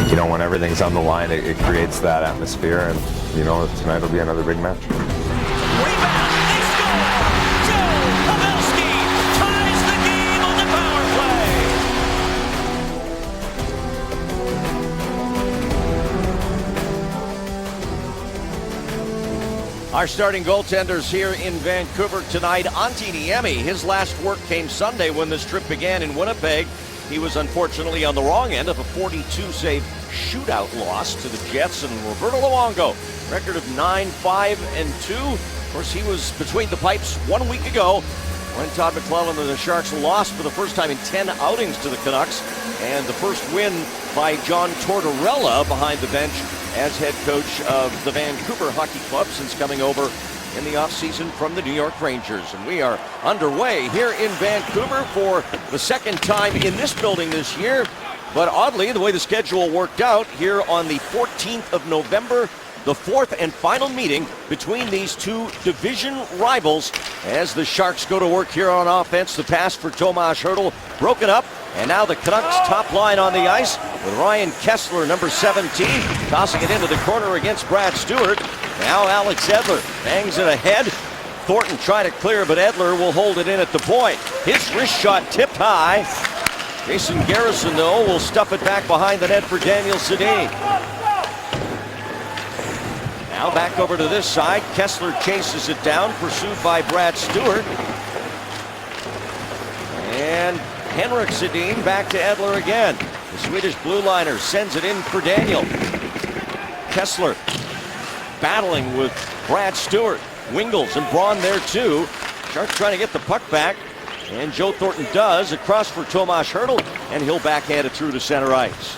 you know, when everything's on the line, it creates that atmosphere, and, you know, tonight will be another big match. Rebound, they score! Joe Pavelski ties the game on the power play! Our starting goaltenders here in Vancouver tonight. Antti Niemi, his last work came Sunday when this trip began in Winnipeg. He was unfortunately on the wrong end of a 42-save shootout loss to the Jets. And Roberto Luongo, record of 9-5-2. Of course, he was between the pipes 1 week ago when Todd McLellan and the Sharks lost for the first time in 10 outings to the Canucks. And the first win by John Tortorella behind the bench as head coach of the Vancouver Hockey Club since coming over in the offseason from the New York Rangers. And we are underway here in Vancouver for the second time in this building this year. But oddly, the way the schedule worked out here on the 14th of November, the fourth and final meeting between these two division rivals as the Sharks go to work here on offense. The pass for Tomas Hertl broken up, and now the Canucks top line on the ice with Ryan Kessler, number 17, tossing it into the corner against Brad Stewart. Now Alex Edler bangs it ahead. Thornton trying to clear, but Edler will hold it in at the point. His wrist shot tipped high. Jason Garrison, though, will stuff it back behind the net for Daniel Sedin. Now back over to this side. Kessler chases it down, pursued by Brad Stewart. And Henrik Sedin back to Edler again. The Swedish blue liner sends it in for Daniel. Kessler battling with Brad Stewart. Wingles and Braun there too. Sharks trying to get the puck back. And Joe Thornton does. Across for Tomas Hertl, and he'll backhand it through to center ice.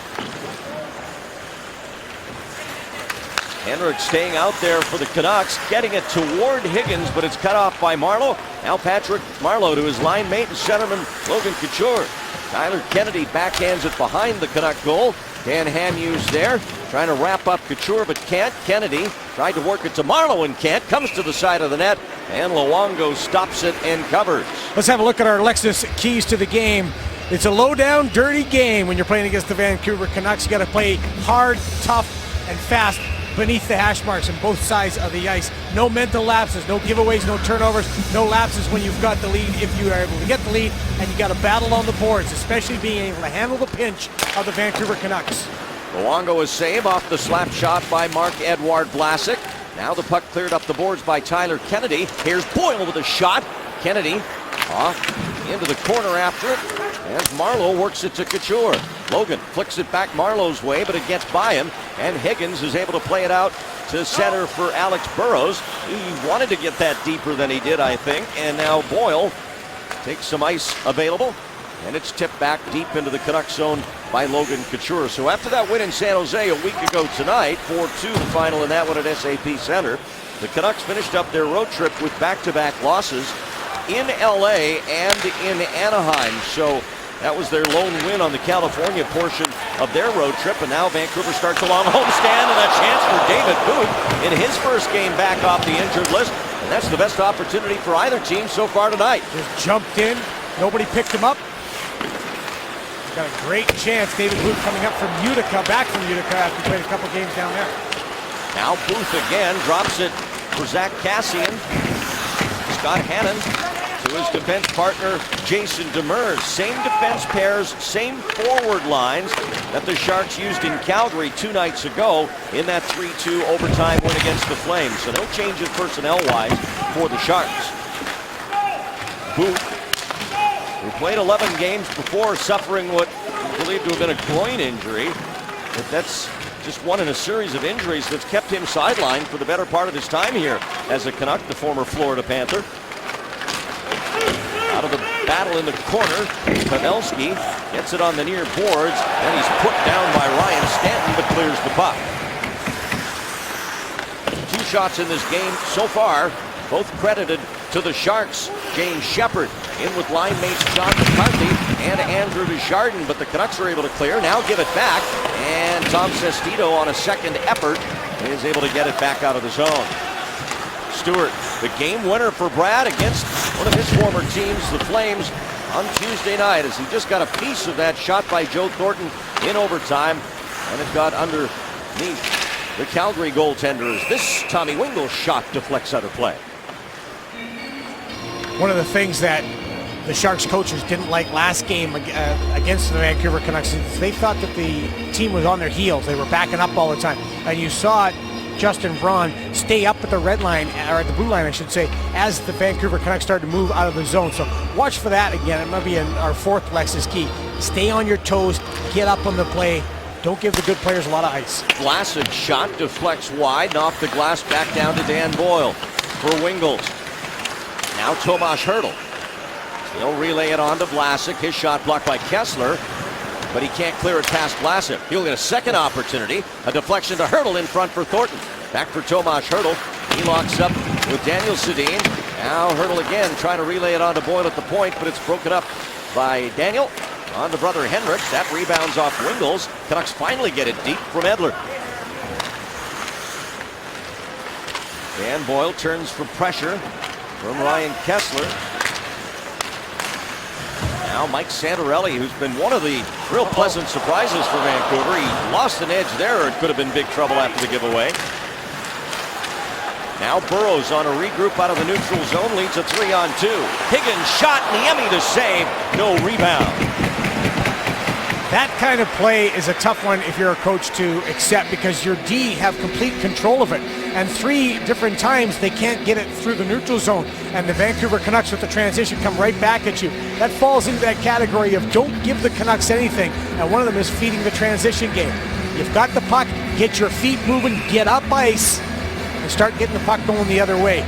Henrik staying out there for the Canucks, getting it toward Higgins, but it's cut off by Marleau. Now Patrick Marleau to his line mate and centerman Logan Couture. Tyler Kennedy backhands it behind the Canuck goal. Dan Hamhuis there, trying to wrap up Couture, but can't. Kennedy tried to work it to Marleau and can't. Comes to the side of the net, and Luongo stops it and covers. Let's have a look at our Lexus keys to the game. It's a low-down, dirty game when you're playing against the Vancouver Canucks. You got to play hard, tough, and fast beneath the hash marks on both sides of the ice. No mental lapses, no giveaways, no turnovers, no lapses when you've got the lead. If you are able to get the lead, and you got to battle on the boards, especially being able to handle the pinch of the Vancouver Canucks. Luongo is saved off the slap shot by Marc-Edouard Vlasic. Now the puck cleared up the boards by Tyler Kennedy. Here's Boyle with a shot. Kennedy off into the corner after it as Marleau works it to Couture. Logan flicks it back Marleau's way, but it gets by him, and Higgins is able to play it out to center for Alex Burrows. He wanted to get that deeper than he did, I think, and now Boyle takes some ice available, and it's tipped back deep into the Canucks zone by Logan Couture. So after that win in San Jose a week ago tonight, 4-2 the final in that one at SAP Center, the Canucks finished up their road trip with back-to-back losses in LA and in Anaheim. So that was their lone win on the California portion of their road trip, and now Vancouver starts a long homestand and a chance for David Booth in his first game back off the injured list, and that's the best opportunity for either team so far tonight. Just jumped in, nobody picked him up. Got a great chance. David Booth coming up from Utica, back from Utica after he played a couple games down there. Now Booth again drops it for Zach Kassian. Scott Hannon to his defense partner Jason Demers. Same defense pairs, same forward lines that the Sharks used in Calgary 2 nights ago in that 3-2 overtime win against the Flames. So no changes personnel-wise for the Sharks. Booth, who played 11 games before suffering what is believed to have been a groin injury, but that's just one in a series of injuries that's kept him sidelined for the better part of his time here as a Canuck, the former Florida Panther. Out of the battle in the corner, Pavelski gets it on the near boards, and he's put down by Ryan Stanton, but clears the puck. 2 shots in this game so far, both credited to the Sharks. James Shepard in with line mates John McCarthy and Andrew Desjardins, but the Canucks are able to clear. Now give it back, and Tom Sestito on a second effort is able to get it back out of the zone. Stewart, the game winner for Brad against one of his former teams, the Flames, on Tuesday night, as he just got a piece of that shot by Joe Thornton in overtime. And it got underneath the Calgary goaltenders. This Tommy Wingle shot deflects out of play. One of the things that the Sharks coaches didn't like last game against the Vancouver Canucks is they thought that the team was on their heels. They were backing up all the time. And you saw Justin Braun stay up at the red line, or at the blue line, I should say, as the Vancouver Canucks started to move out of the zone. So watch for that again. It might be our fourth Lexus key. Stay on your toes, get up on the play. Don't give the good players a lot of ice. Vlasic shot deflects wide and off the glass back down to Dan Boyle for Wingles. Now Tomas Hertl. He'll relay it on to Vlasic. His shot blocked by Kessler, but he can't clear it past Vlasic. He'll get a second opportunity. A deflection to Hertl in front for Thornton. Back for Tomas Hertl. He locks up with Daniel Sedin. Now Hertl again trying to relay it on to Boyle at the point, but it's broken up by Daniel. On to brother Henrik. That rebounds off Wingles. Canucks finally get it deep from Edler. Dan Boyle turns for pressure from Ryan Kessler. Now Mike Santorelli, who's been one of the real pleasant surprises for Vancouver. He lost an edge there, or it could have been big trouble after the giveaway. Now Burrows on a regroup out of the neutral zone, leads a 3-on-2. Higgins shot, Niemi to save, no rebound. That kind of play is a tough one if you're a coach to accept, because your D have complete control of it. And 3 different times they can't get it through the neutral zone. And the Vancouver Canucks with the transition come right back at you. That falls into that category of don't give the Canucks anything. And one of them is feeding the transition game. You've got the puck, get your feet moving, get up ice, and start getting the puck going the other way.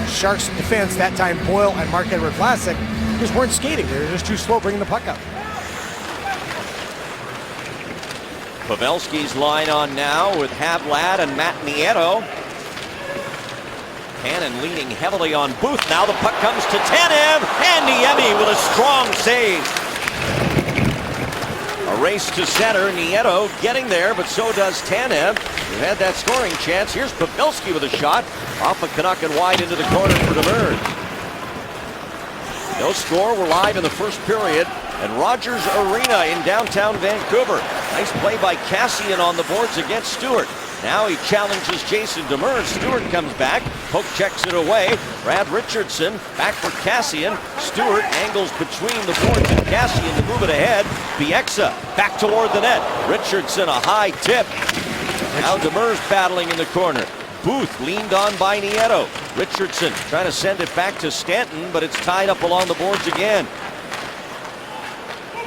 Sharks defense that time, Boyle and Marc-Edouard Vlasic just weren't skating. They were just too slow bringing the puck up. Pavelski's line on now with Havlat and Matt Nieto. Cannon leaning heavily on Booth. Now the puck comes to Tanev, and Niemi with a strong save. A race to center. Nieto getting there, but so does Tanev, who had that scoring chance. Here's Pavelski with a shot off a Canuck and wide into the corner for Demers. No score. We're live in the first period at Rogers Arena in downtown Vancouver. Nice play by Cassian on the boards against Stewart. Now he challenges Jason Demers. Stewart comes back. Poke checks it away. Brad Richardson back for Cassian. Stewart angles between the boards and Cassian to move it ahead. Bieksa back toward the net. Richardson a high tip. Now Demers battling in the corner. Booth leaned on by Nieto. Richardson trying to send it back to Stanton, but it's tied up along the boards again.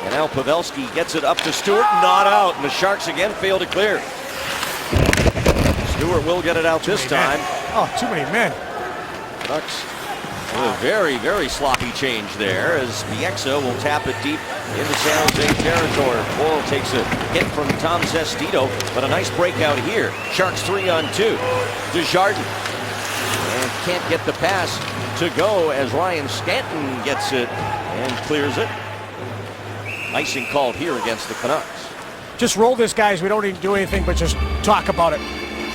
And now Pavelski gets it up to Stewart, not out, and the Sharks again fail to clear. Stewart will get it out this time. Oh, too many men. Canucks with a very, very sloppy change there as Bieksa will tap it deep into San Jose territory. Boyle takes a hit from Tom Sestito, but a nice breakout here. Sharks 3-on-2. Desjardins. And can't get the pass to go as Ryan Stanton gets it and clears it. Icing called here against the Canucks. Just roll this, guys. We don't need to do anything but just talk about it.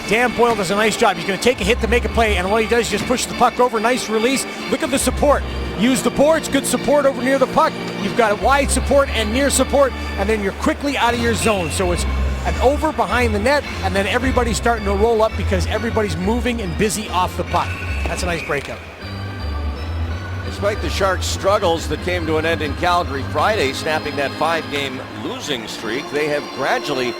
Dan Boyle does a nice job. He's going to take a hit to make a play, and what he does is just push the puck over. Nice release. Look at the support. Use the boards. Good support over near the puck. You've got wide support and near support, and then you're quickly out of your zone. So it's an over behind the net, and then everybody's starting to roll up because everybody's moving and busy off the puck. That's a nice breakout. Despite the Sharks' struggles that came to an end in Calgary Friday, snapping that 5-game losing streak, they have gradually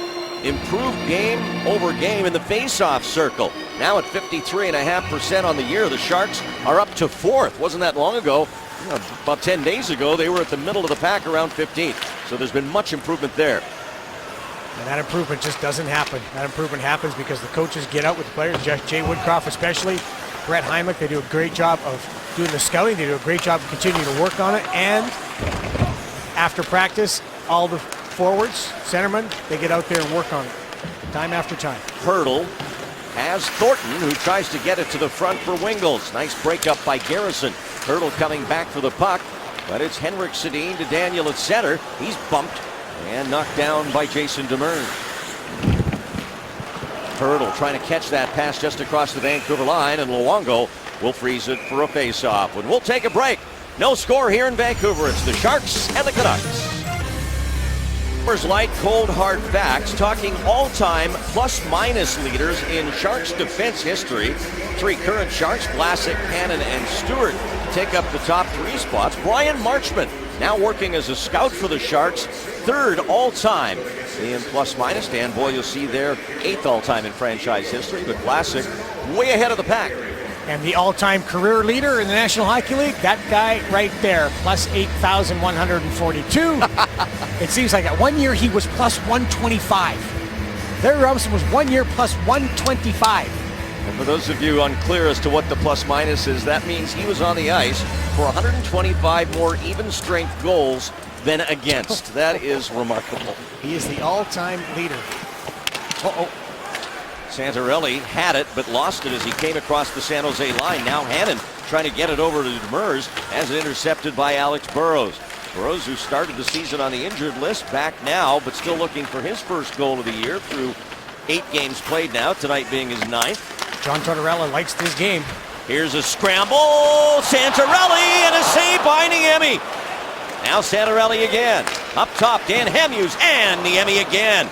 improved game over game in the face-off circle. Now at 53.5% on the year, the Sharks are up to 4th. Wasn't that long ago, about 10 days ago, they were at the middle of the pack around 15th. So there's been much improvement there. And that improvement just doesn't happen. That improvement happens because the coaches get out with the players, Jay Woodcroft especially, Brett Heimlich. They do a great job of doing the scouting. They do a great job of continuing to work on it. And after practice, all the forwards, centermen, they get out there and work on it time after time. Hertl has Thornton, who tries to get it to the front for Wingles. Nice breakup by Garrison. Hertl coming back for the puck, but it's Henrik Sedin to Daniel at center. He's bumped and knocked down by Jason Demers. Hertl trying to catch that pass just across the Vancouver line, and Luongo will freeze it for a face-off. When we'll take a break. No score here in Vancouver. It's the Sharks and the Canucks. Coopers Light Cold Hard Facts, talking all-time plus-minus leaders in Sharks defense history. 3 current Sharks, Vlasic, Hannon, and Stewart, take up the top 3 spots. Brian Marchment, now working as a scout for the Sharks, 3rd all-time in plus-minus. Dan Boyle, you'll see there, 8th all-time in franchise history, but Vlasic way ahead of the pack. And the all-time career leader in the National Hockey League, that guy right there, plus 8,142. It seems like at 1 year he was plus 125. Larry Robinson was 1 year plus 125. And for those of you unclear as to what the plus-minus is, that means he was on the ice for 125 more even-strength goals than against. That is remarkable. He is the all-time leader. Santorelli had it, but lost it as he came across the San Jose line. Now Hannon trying to get it over to Demers as intercepted by Alex Burrows. Burrows, who started the season on the injured list, back now, but still looking for his first goal of the year through 8 games played now, tonight being his 9th. John Tortorella likes this game. Here's a scramble, Santorelli, and a save by Niemi. Now Santorelli again. Up top, Dan Hamhuis, and Niemi again.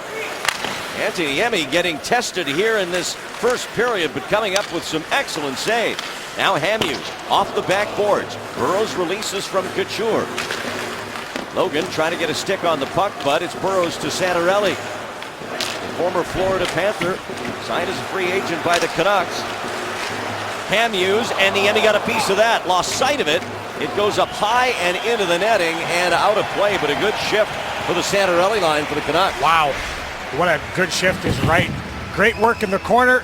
Antti Niemi getting tested here in this first period, but coming up with some excellent saves. Now Hamhuis off the backboards. Burrows releases from Couture. Logan trying to get a stick on the puck, but it's Burrows to Santorelli. The former Florida Panther, signed as a free agent by the Canucks. Hamhuis, and Niemi got a piece of that. Lost sight of it. It goes up high and into the netting and out of play, but a good shift for the Santorelli line for the Canucks. Wow. What a good shift is right. Great work in the corner.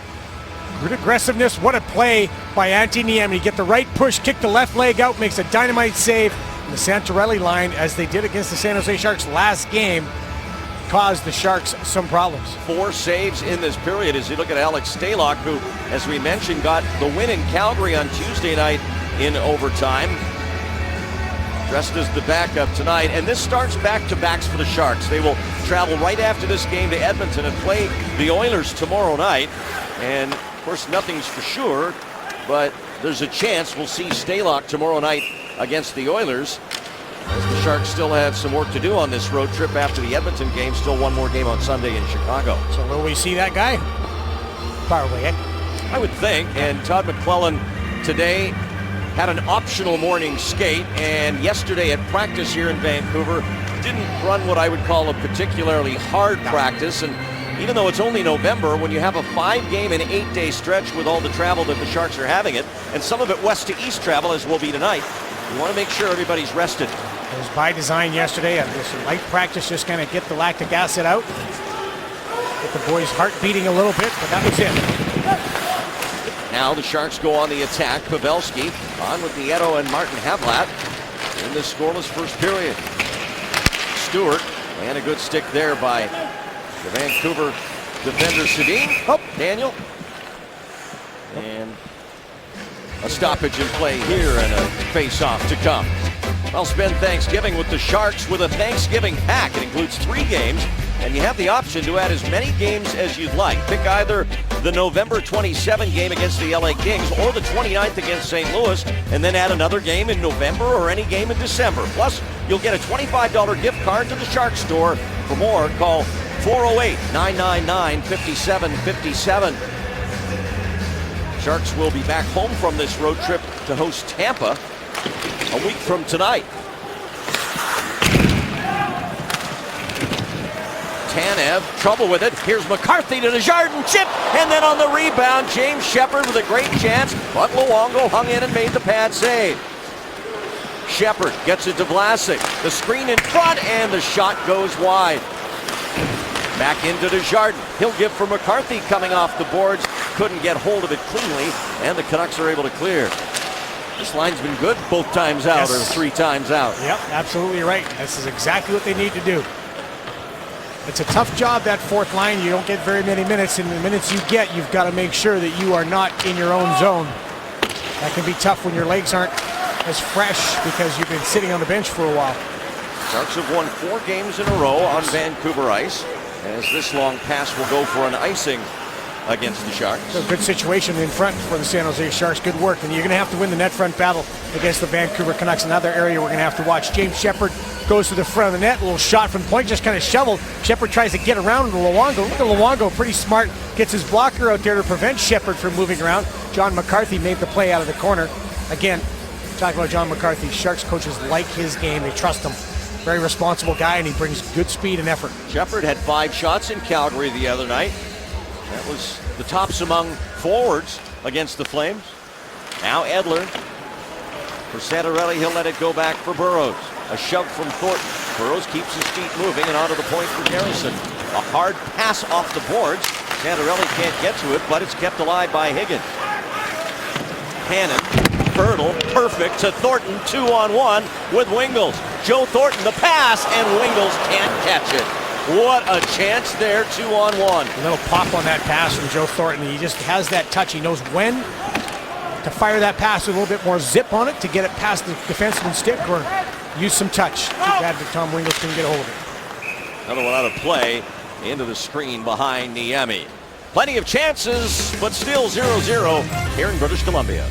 Good aggressiveness. What a play by Antti Niemi. Get the right push, kick the left leg out, makes a dynamite save. The Santorelli line, as they did against the San Jose Sharks last game, caused the Sharks some problems. 4 saves in this period as you look at Alex Stalock, who, as we mentioned, got the win in Calgary on Tuesday night in overtime. Dressed as the backup tonight, and this starts back-to-backs for the Sharks. They will travel right after this game to Edmonton and play the Oilers tomorrow night. And of course, nothing's for sure, but there's a chance we'll see Stalock tomorrow night against the Oilers, as the Sharks still have some work to do on this road trip after the Edmonton game. Still one more game on Sunday in Chicago. So will we see that guy? Probably, eh? I would think. And Todd McClellan today had an optional morning skate, and yesterday at practice here in Vancouver didn't run what I would call a particularly hard practice. And even though it's only November, when you have a 5-game and 8-day stretch with all the travel that the Sharks are having it, and some of it west to east travel, as will be tonight, you want to make sure everybody's rested. It was by design yesterday. This light practice just kind of get the lactic acid out. Get the boys' heart beating a little bit, but that was it. Now the Sharks go on the attack. Pavelski on with Nieto and Martin Havlat in this scoreless first period. Stewart, and a good stick there by the Vancouver defender Sedin. Oh, Daniel. And a stoppage in play here and a face-off to come. I'll spend Thanksgiving with the Sharks with a Thanksgiving pack. It includes 3 games, and you have the option to add as many games as you'd like. Pick either the November 27 game against the LA Kings or the 29th against St. Louis, and then add another game in November or any game in December. Plus, you'll get a $25 gift card to the Sharks store. For more, call 408-999-5757. Sharks will be back home from this road trip to host Tampa a week from tonight. Tanev, trouble with it. Here's McCarthy to Desjardins, chip, and then on the rebound, James Shepard with a great chance, but Luongo hung in and made the pad save. Shepard gets it to Vlasic. The screen in front, and the shot goes wide. Back into Desjardins. He'll give for McCarthy coming off the boards. Couldn't get hold of it cleanly, and the Canucks are able to clear. This line's been good both times out, or 3 times out. Yep, absolutely right. This is exactly what they need to do. It's a tough job, that 4th line. You don't get very many minutes, and the minutes you get, you've got to make sure that you are not in your own zone. That can be tough when your legs aren't as fresh because you've been sitting on the bench for a while. Sharks have won 4 games in a row on Vancouver ice, as this long pass will go for an icing against the Sharks. So good situation in front for the San Jose Sharks. Good work. And you're going to have to win the net front battle against the Vancouver Canucks. Another area we're going to have to watch. James Shepherd goes to the front of the net. A little shot from point, just kind of shoveled. Shepherd tries to get around to Luongo. Look at Luongo, pretty smart. Gets his blocker out there to prevent Shepherd from moving around. John McCarthy made the play out of the corner. Again, talk about John McCarthy. Sharks coaches like his game. They trust him. Very responsible guy, and he brings good speed and effort. Shepherd had 5 shots in Calgary the other night. That was the tops among forwards against the Flames. Now Edler. For Santorelli, he'll let it go back for Burrows. A shove from Thornton. Burrows keeps his feet moving and onto the point for Garrison. A hard pass off the boards. Santorelli can't get to it, but it's kept alive by Higgins. Hannon, Hurdle, perfect to Thornton, 2-on-1 with Wingles. Joe Thornton, the pass, and Wingles can't catch it. What a chance there, 2-on-1. A little pop on that pass from Joe Thornton. He just has that touch. He knows when to fire that pass with a little bit more zip on it to get it past the defenseman's stick or use some touch. Too bad that Tom Wingles couldn't get a hold of it. Another one out of play into the screen behind Niemi. Plenty of chances, but still 0-0 here in British Columbia.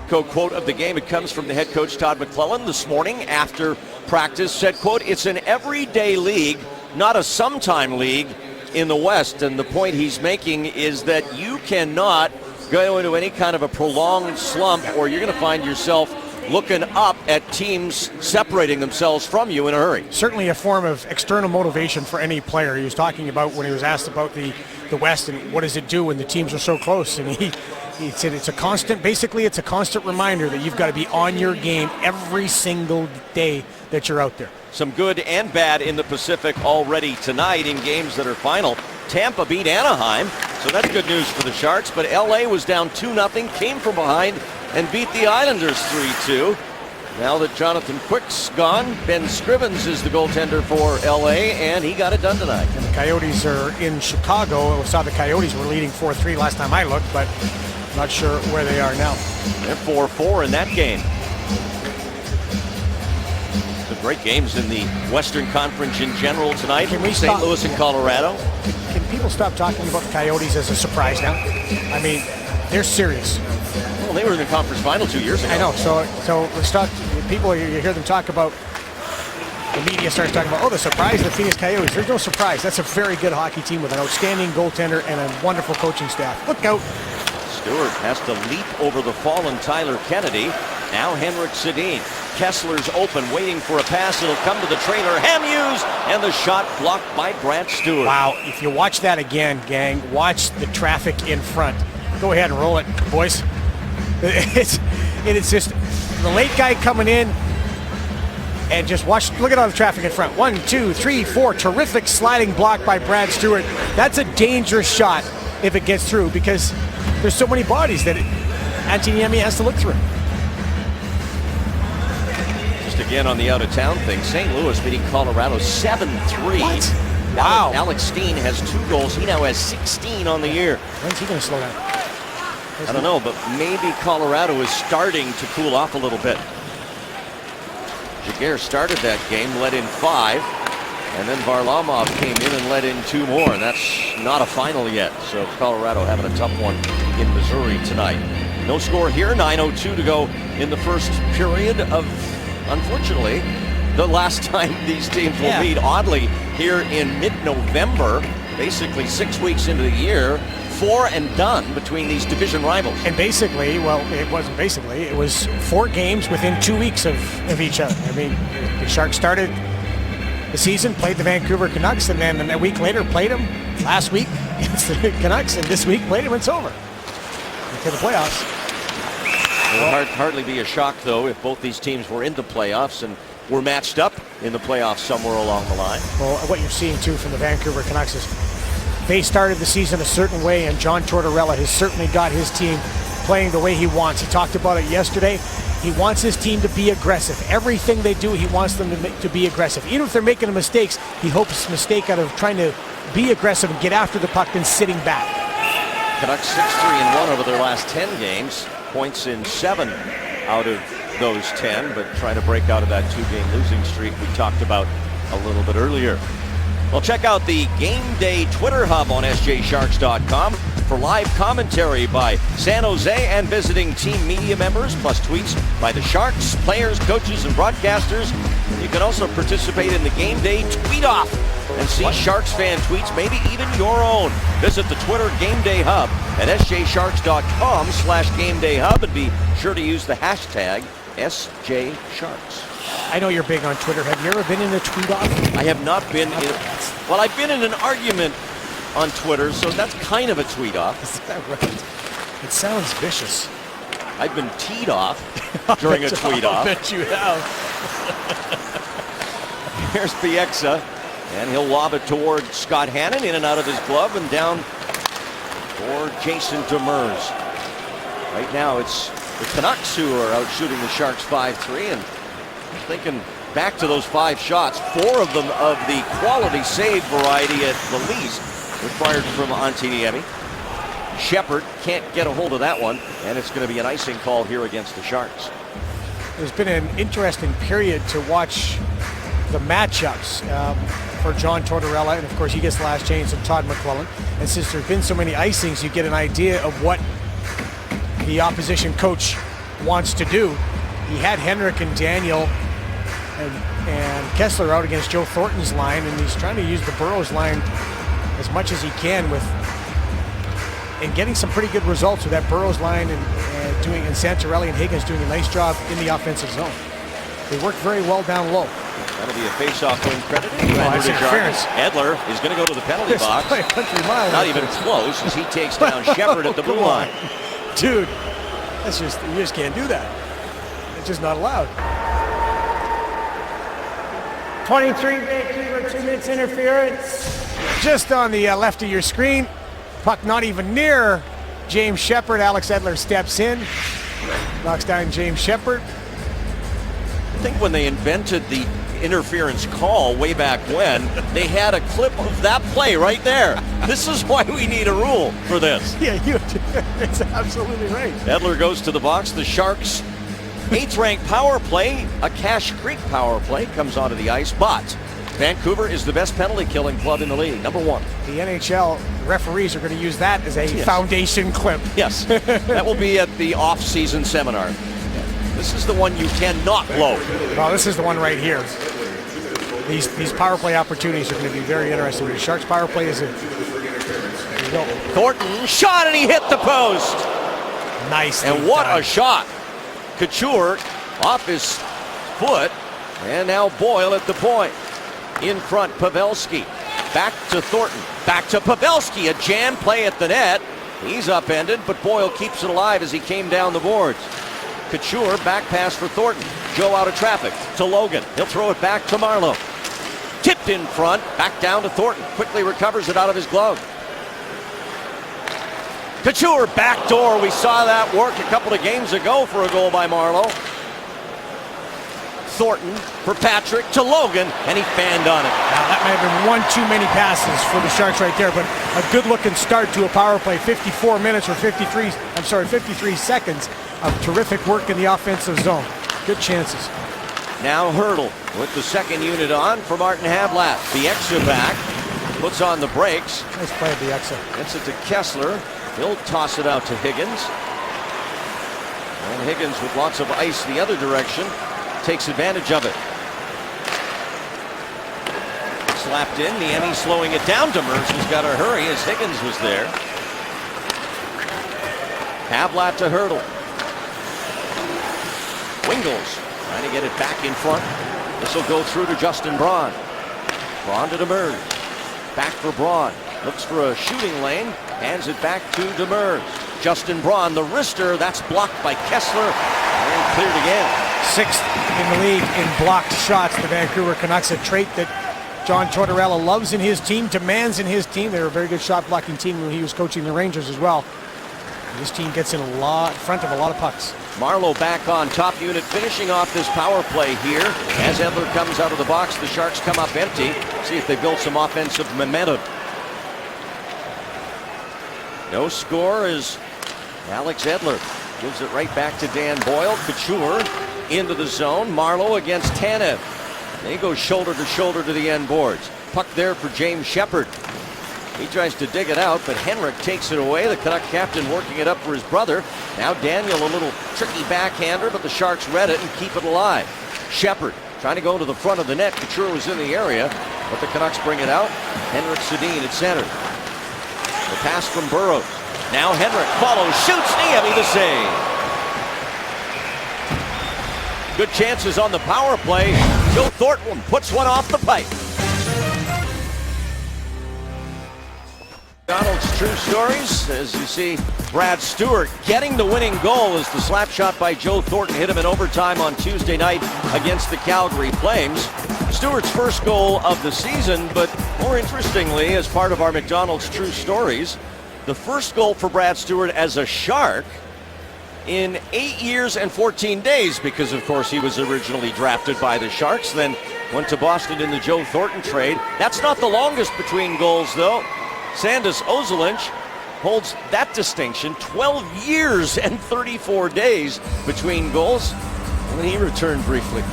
Quote of the game, it comes from the head coach Todd McClellan this morning after practice. Said, quote, "It's an everyday league, not a sometime league in the West." And the point he's making is that you cannot go into any kind of a prolonged slump or you're going to find yourself looking up at teams separating themselves from you in a hurry. Certainly a form of external motivation for any player. He was talking about when he was asked about the West and what does it do when the teams are so close. And he said it's a constant reminder that you've got to be on your game every single day that you're out there. Some good and bad in the Pacific already tonight in games that are final. Tampa beat Anaheim, so that's good news for the Sharks, but LA was down 2-0, came from behind and beat the Islanders 3-2. Now that Jonathan Quick's gone, Ben Scrivens is the goaltender for LA, and he got it done tonight. And the Coyotes are in Chicago. I saw the Coyotes were leading 4-3 last time I looked, but not sure where they are now. They're 4-4 in that game. Some great games in the Western Conference in general tonight. Can we St. stop? Louis and Colorado. Can people stop talking about the Coyotes as a surprise now? I mean, they're serious. Well, they were in the conference final 2 years ago. I know. So let's talk. People, you hear them talk about. The media starts talking about, the surprise of the Phoenix Coyotes. There's no surprise. That's a very good hockey team with an outstanding goaltender and a wonderful coaching staff. Look out. Stewart has to leap over the fallen Tyler Kennedy. Now Henrik Sedin. Kessler's open, waiting for a pass. It'll come to the trailer. Hamhuis, and the shot blocked by Brant Stewart. Wow, if you watch that again, gang, watch the traffic in front. Go ahead and roll it, boys. It's just the late guy coming in, and just look at all the traffic in front. 1, 2, 3, 4. Terrific sliding block by Brant Stewart. That's a dangerous shot if it gets through because there's so many bodies that Antoniemi has to look through. Just again on the out-of-town thing, St. Louis beating Colorado 7-3. What? Wow. Alex Steen has 2 goals. He now has 16 on the year. When's he going to slow down? I don't know, but maybe Colorado is starting to cool off a little bit. Jaguar started that game, let in 5, and then Varlamov came in and let in 2 more, and that's not a final yet. So Colorado having a tough one in Missouri tonight. No score here, 9:02 to go in the first period of, unfortunately, the last time these teams will meet. Oddly, here in mid-November, basically 6 weeks into the year, 4 and done between these division rivals. And basically, well, it wasn't basically, it was 4 games within 2 weeks of each other. I mean, the Sharks started the season, played the Vancouver Canucks, and then a week later played them last week against the Canucks, and this week played them, it's over. To the playoffs. It would hardly be a shock, though, if both these teams were in the playoffs and were matched up in the playoffs somewhere along the line. Well, what you're seeing, too, from the Vancouver Canucks is they started the season a certain way, and John Tortorella has certainly got his team playing the way he wants. He talked about it yesterday. He wants his team to be aggressive. Everything they do, he wants them to be aggressive. Even if they're making mistakes, he hopes mistake out of trying to be aggressive and get after the puck than sitting back. Canucks 6-3-1 over their last 10 games. Points in 7 out of those 10, but trying to break out of that 2-game losing streak we talked about a little bit earlier. Well, check out the Game Day Twitter hub on sjsharks.com for live commentary by San Jose and visiting team media members, plus tweets by the Sharks, players, coaches, and broadcasters. And you can also participate in the Game Day Tweet-Off and see Sharks fan tweets, maybe even your own. Visit the Twitter Game Day Hub at sjsharks.com/Game Day Hub and be sure to use the hashtag SJSharks. I know you're big on Twitter. Have you ever been in a tweet-off? I have not been in, well, I've been in an argument on Twitter, so that's kind of a tweet-off. Is that right? It sounds vicious. I've been teed off during a tweet-off. I bet you have. Here's Bieksa, and he'll lob it toward Scott Hannon, in and out of his glove, and down for Jason Demers. Right now, it's the Canucks who are out shooting the Sharks 5-3, and thinking back to those 5 shots, 4 of them of the quality save variety at the least, required from Antiniemi. Shepard can't get a hold of that one, and it's going to be an icing call here against the Sharks. There's been an interesting period to watch the matchups for John Tortorella, and of course he gets the last chance, and Todd McClellan. And since there's been so many icings, you get an idea of what the opposition coach wants to do. He had Henrik and Daniel and Kessler out against Joe Thornton's line, and he's trying to use the Burrows line as much as he can and getting some pretty good results with that Burrows line and Santorelli and Higgins doing a nice job in the offensive zone. They work very well down low. That'll be a face-off win credited to that's interference. Edler is going to go to the penalty box. By a country mile. Not even close as he takes down Shepard at the blue line. Dude, you just can't do that. It's just not allowed. 23 Vancouver, 2 minutes interference. Just on the left of your screen. Puck not even near James Shepard. Alex Edler steps in, knocks down James Shepard. I think when they invented the interference call way back when, they had a clip of that play right there. This is why we need a rule for this. Yeah, it's absolutely right. Edler goes to the box. The Sharks' 8th-ranked power play, a Cache Creek power play, comes onto the ice, but Vancouver is the best penalty-killing club in the league, number 1. The NHL referees are going to use that as a foundation clip. Yes, that will be at the off-season seminar. This is the one you cannot blow. Well, this is the one right here. These power play opportunities are going to be very interesting. The Sharks power play is Thornton shot and he hit the post. Nice. And what a shot. Couture off his foot, and now Boyle at the point. In front, Pavelski. Back to Thornton. Back to Pavelski. A jam play at the net. He's upended, but Boyle keeps it alive as he came down the boards. Couture, back pass for Thornton. Joe out of traffic to Logan. He'll throw it back to Marleau. Tipped in front, back down to Thornton. Quickly recovers it out of his glove. Couture, backdoor. We saw that work a couple of games ago for a goal by Marleau. Thornton for Patrick to Logan, and he fanned on it. Now, that might have been one too many passes for the Sharks right there, but a good-looking start to a power play. 54 minutes or 53 seconds of terrific work in the offensive zone. Good chances. Now Hurdle with the second unit on for Martin Havlat. Bieksa back, puts on the brakes. Nice play, Bieksa. Gets it to Kessler. He'll toss it out to Higgins. And Higgins with lots of ice the other direction takes advantage of it. Slapped in, Niemi slowing it down. Demers has got to hurry as Higgins was there. Havlat to Hurdle. Wingles trying to get it back in front. This will go through to Justin Braun. Braun to Demers. Back for Braun. Looks for a shooting lane. Hands it back to Demers. Justin Braun, the wrister. That's blocked by Kessler. And cleared again. 6th in the league in blocked shots. The Vancouver Canucks, a trait that John Tortorella loves in his team, demands in his team. They were a very good shot blocking team when he was coaching the Rangers as well. This team gets in front of a lot of pucks. Marleau back on top unit, finishing off this power play here. As Edler comes out of the box, the Sharks come up empty. See if they build some offensive momentum. No score as Alex Edler gives it right back to Dan Boyle. Couture into the zone. Marleau against Tanev. They go shoulder to shoulder to the end boards. Puck there for James Shepard. He tries to dig it out, but Henrik takes it away. The Canuck captain working it up for his brother. Now Daniel, a little tricky backhander, but the Sharks read it and keep it alive. Shepard trying to go to the front of the net. Couture was in the area, but the Canucks bring it out. Henrik Sedin at center. The pass from Burrows. Now Henrik follows, shoots, Niemi the save. Good chances on the power play. Joe Thornton puts one off the pipe. Donald's true stories, as you see Brad Stewart getting the winning goal as the slap shot by Joe Thornton hit him in overtime on Tuesday night against the Calgary Flames. Stewart's first goal of the season, but more interestingly, as part of our McDonald's true stories, the first goal for Brad Stewart as a Shark in 8 years and 14 days, because of course he was originally drafted by the Sharks, then went to Boston in the Joe Thornton trade. That's not the longest between goals though. Sandis Ozolinsh holds that distinction, 12 years and 34 days between goals, and then he returned briefly.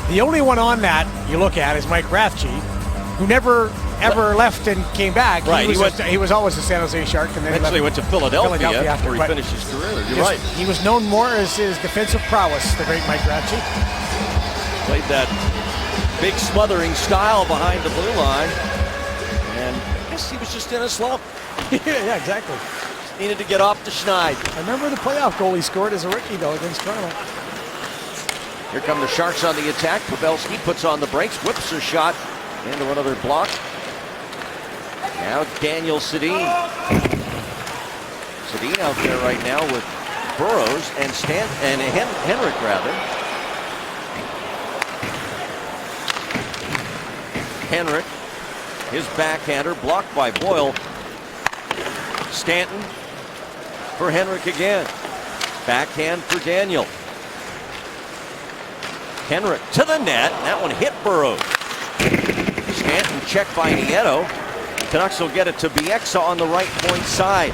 The only one on that you look at is Mike Rathje, who never ever left and came back. Right, he was always a San Jose Shark, and then eventually went to Philadelphia after, where he finished his career. You're right. He was known more as his defensive prowess, the great Mike Rathje. Played that big smothering style behind the blue line, and I guess he was just in a slump. Yeah, exactly. Just needed to get off the schneid. I remember the playoff goal he scored as a rookie, though, against Toronto. Here come the Sharks on the attack. Pavelski puts on the brakes, whips a shot into another block. Now Daniel Sedin. Sedin out there right now with Burrows and Henrik rather. Henrik, his backhander blocked by Boyle. Stanton for Henrik again. Backhand for Daniel. Henrik to the net. That one hit Burrows. Stanton checked by Nieto. Canucks will get it to Bieksa on the right point side.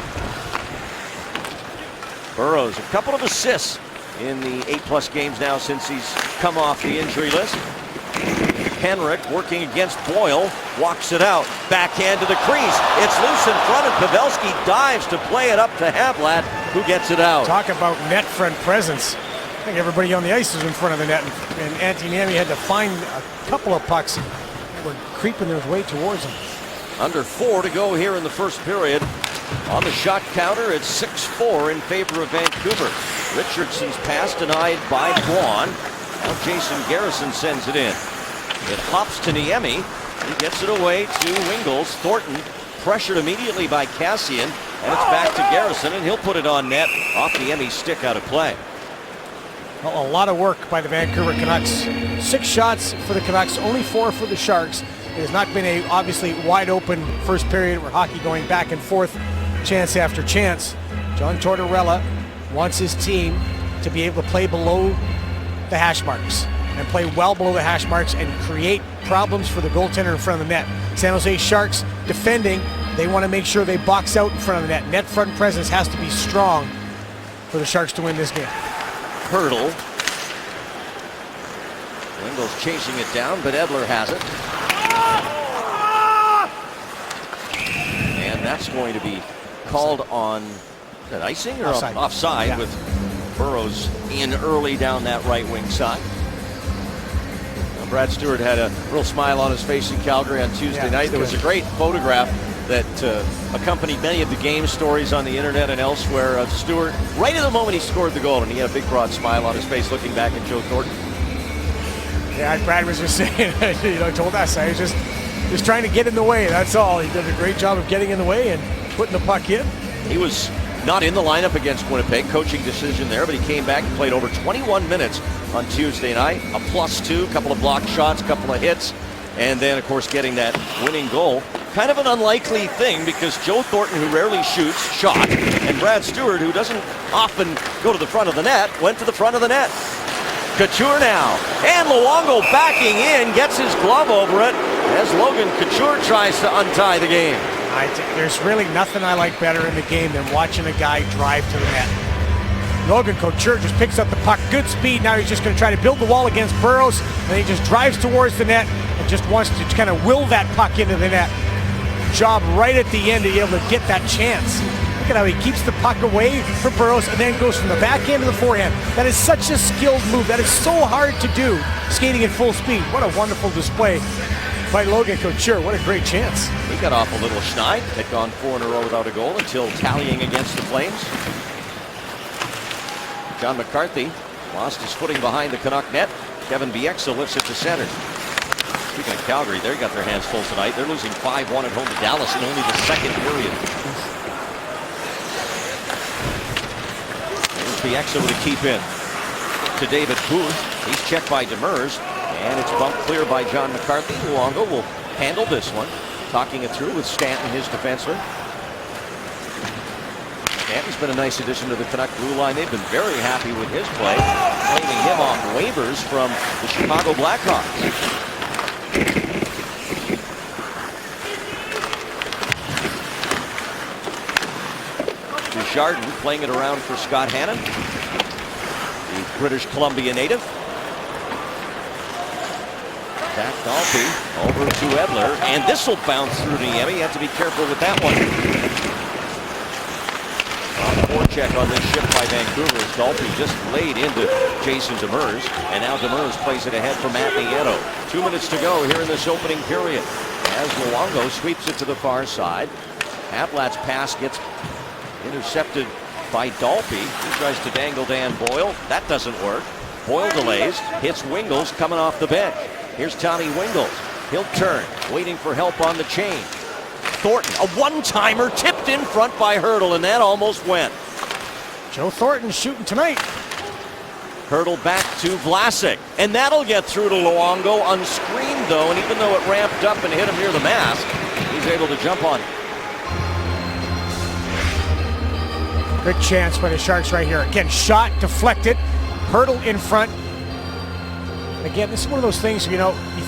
Burrows, a couple of assists in the 8+ games now since he's come off the injury list. Henrik working against Boyle, walks it out. Backhand to the crease. It's loose in front, and Pavelski dives to play it up to Havlat, who gets it out. Talk about net front presence. I think everybody on the ice is in front of the net, and Antti Niemi had to find a couple of pucks that were creeping their way towards him. Under 4 to go here in the first period. On the shot counter, it's 6-4 in favor of Vancouver. Richardson's pass denied by Braun. Now Jason Garrison sends it in. It hops to Niemi. He gets it away to Wingels. Thornton pressured immediately by Cassian, and it's back to Garrison, and he'll put it on net off Niemi's stick out of play. Well, a lot of work by the Vancouver Canucks. 6 shots for the Canucks, only 4 for the Sharks. It has not been a obviously wide open first period where hockey going back and forth, chance after chance. John Tortorella wants his team to be able to play below the hash marks and play well below the hash marks and create problems for the goaltender in front of the net. San Jose Sharks defending, they want to make sure they box out in front of the net. Net front presence has to be strong for the Sharks to win this game. Hurdle. Wingels chasing it down, but Edler has it. And that's going to be called on, is that icing or offside? Offside, Yeah. with Burrows in early down that right wing side. Now, Brad Stewart had a real smile on his face in Calgary on Tuesday night. There was a great photograph that accompanied many of the game stories on the internet and elsewhere of Stewart right at the moment he scored the goal, and he had a big broad smile on his face looking back at Joe Thornton. Yeah, Brad was just saying, told us, I was just trying to get in the way, that's all. He did a great job of getting in the way and putting the puck in. He was not in the lineup against Winnipeg, coaching decision there, but he came back and played over 21 minutes on Tuesday night. A +2, couple of blocked shots, couple of hits, and then, of course, getting that winning goal. Kind of an unlikely thing because Joe Thornton, who rarely shoots, shot, and Brad Stewart, who doesn't often go to the front of the net, went to the front of the net. Couture now, and Luongo backing in, gets his glove over it as Logan Couture tries to untie the game. There's really nothing I like better in the game than watching a guy drive to the net. Logan Couture just picks up the puck, good speed. Now he's just going to try to build the wall against Burrows, and he just drives towards the net and just wants to kind of will that puck into the net. Job right at the end to be able to get that chance. Look at how he keeps the puck away from Burrows and then goes from the backhand to the forehand. That is such a skilled move. That is so hard to do, skating at full speed. What a wonderful display by Logan Couture. What a great chance. He got off a little schneid. Had gone 4 in a row without a goal until tallying against the Flames. John McCarthy lost his footing behind the Canuck net. Kevin Bieksa lifts it to center. Speaking of Calgary, they got their hands full tonight. They're losing 5-1 at home to Dallas in only the second period. There's Bieksa with a keep in to David Booth. He's checked by Demers, and it's bumped clear by John McCarthy. Luongo will handle this one, talking it through with Stanton, his defenseman. Stanton's been a nice addition to the Canuck blue line. They've been very happy with his play, claiming him on waivers from the Chicago Blackhawks. Desjardins playing it around for Scott Hannon, the British Columbia native. Zach Dalpe over to Edler, and this will bounce through to Niemi. You have to be careful with that one. Forecheck on this shift by Vancouver as Dalpe just laid into Jason Demers, and now Demers plays it ahead for Matt Nieto. 2 minutes to go here in this opening period as Luongo sweeps it to the far side. Havlat's pass gets intercepted by Dalpe. He tries to dangle Dan Boyle. That doesn't work. Boyle delays, hits Wingles coming off the bench. Here's Tommy Wingles. He'll turn, waiting for help on the change. Thornton, a one-timer tipped in front by Hurdle, and that almost went. Joe Thornton shooting tonight. Hurdle back to Vlasic, and that'll get through to Luongo unscreened though, and even though it ramped up and hit him near the mask, he's able to jump on it. Good chance by the Sharks right here. Again, shot deflected, Hurdle in front. Again, this is one of those things, you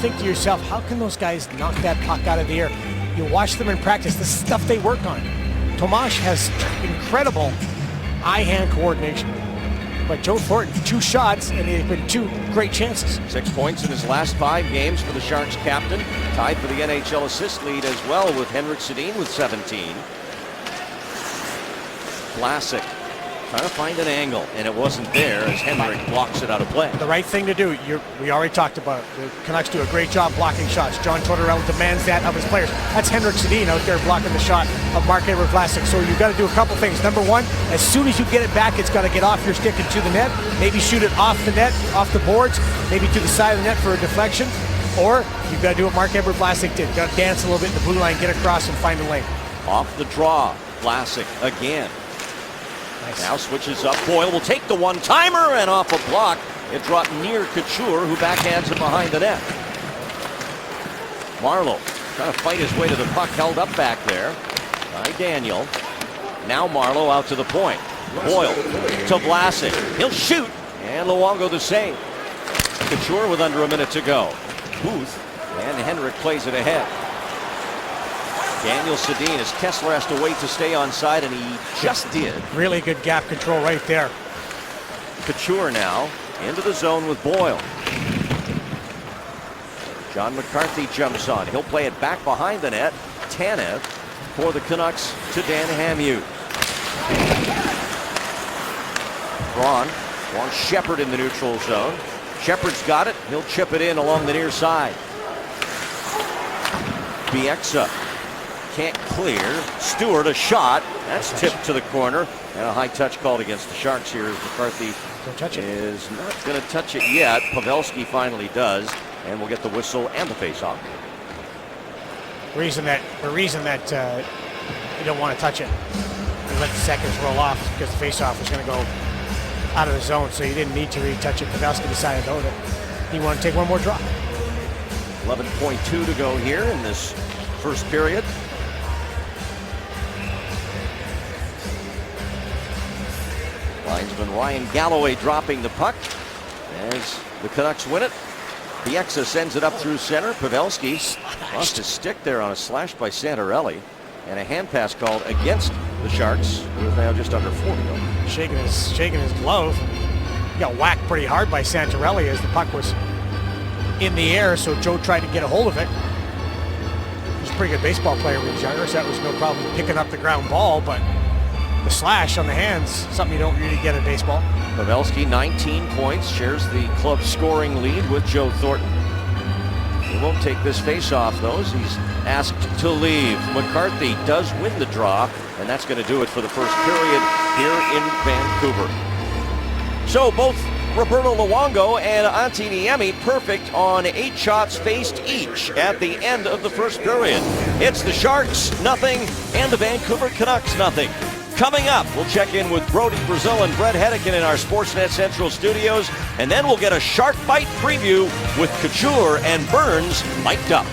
think to yourself, how can those guys knock that puck out of the air? You watch them in practice, this is stuff they work on. Tomash has incredible eye-hand coordination. But Joe Thornton, 2 shots, and they've been 2 great chances. 6 points in his last 5 games for the Sharks captain. Tied for the NHL assist lead as well with Henrik Sedin with 17. Vlasic trying to find an angle, and it wasn't there as Henrik blocks it out of play. The right thing to do, we already talked about it. The Canucks do a great job blocking shots. John Tortorella demands that of his players. That's Henrik Sedin out there blocking the shot of Marc-Andre Vlasic. So you've got to do a couple things. Number one, as soon as you get it back, it's got to get off your stick and to the net. Maybe shoot it off the net, off the boards, maybe to the side of the net for a deflection. Or you've got to do what Marc-Andre Vlasic did. Got to dance a little bit in the blue line, get across and find a lane. Off the draw, Vlasic again. Nice. Now switches up. Boyle will take the one-timer, and off a block. It dropped near Couture, who backhands it behind the net. Marleau trying to fight his way to the puck, held up back there by Daniel. Now Marleau out to the point. Boyle to Vlasic. He'll shoot, and Luongo the save. Couture with under a minute to go. Booth and Henrik plays it ahead. Daniel Sedin as Kessler has to wait to stay on side, and he just did. Really good gap control right there. Couture now into the zone with Boyle. John McCarthy jumps on. He'll play it back behind the net. Tanev for the Canucks to Dan Hamhuis. Braun wants Shepard in the neutral zone. Shepard's got it. He'll chip it in along the near side. Bieksa can't clear. Stewart a shot. That's tipped to the corner. And a high touch called against the Sharks here as McCarthy is not going to touch it yet. Pavelski finally does. And we'll get the whistle and the face-off. The reason that you don't want to touch it, you let the seconds roll off because the face-off was going to go out of the zone, so you didn't need to retouch it. Pavelski decided though that he wanted to take one more draw. 11.2 to go here in this first period. Linesman Ryan Galloway dropping the puck as the Canucks win it. Bieksa sends it up through center. Pavelski lost his stick there on a slash by Santorelli. And a hand pass called against the Sharks. He is now just under 40. Shaking his glove. He got whacked pretty hard by Santorelli as the puck was in the air, so Joe tried to get a hold of it. He's a pretty good baseball player when he's younger, so that was no problem picking up the ground ball, but the slash on the hands, something you don't really get in baseball. Pavelski, 19 points, shares the club scoring lead with Joe Thornton. He won't take this face-off, though, as he's asked to leave. McCarthy does win the draw, and that's going to do it for the first period here in Vancouver. So both Roberto Luongo and Antti Niemi perfect on 8 shots faced each at the end of the first period. It's the Sharks, nothing, and the Vancouver Canucks, nothing. Coming up, we'll check in with Brody Brazil and Brett Hedican in our Sportsnet Central studios, and then we'll get a Shark Bite preview with Couture and Burns mic'd up.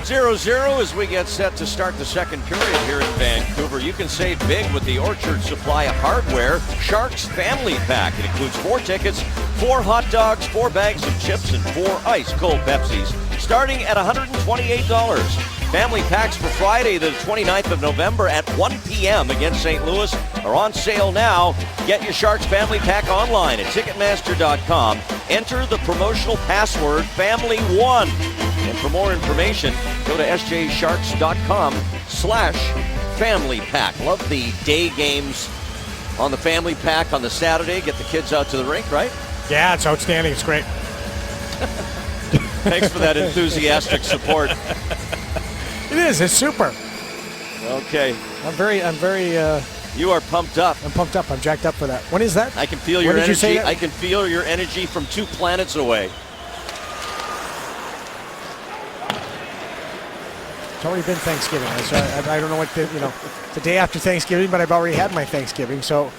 0-0 as we get set to start the second period here in Vancouver. You can save big with the Orchard Supply Hardware Sharks Family Pack. It includes 4 tickets, 4 hot dogs, 4 bags of chips, and 4 ice-cold Pepsis, starting at $128. Family packs for Friday, the 29th of November at 1 p.m. against St. Louis are on sale now. Get your Sharks Family Pack online at Ticketmaster.com. Enter the promotional password FAMILY1. And for more information, go to sjsharks.com/family pack. Love the day games on the family pack on the Saturday. Get the kids out to the rink, right? Yeah, it's outstanding. It's great. Thanks for that enthusiastic support. It is. It's super. Okay. I'm very. You are pumped up. I'm pumped up. I'm jacked up for that. When is that? I can feel your When did you say energy. that? I can feel your energy from 2 planets away. It's already been Thanksgiving. So I don't know what it's the day after Thanksgiving, but I've already had my Thanksgiving. So,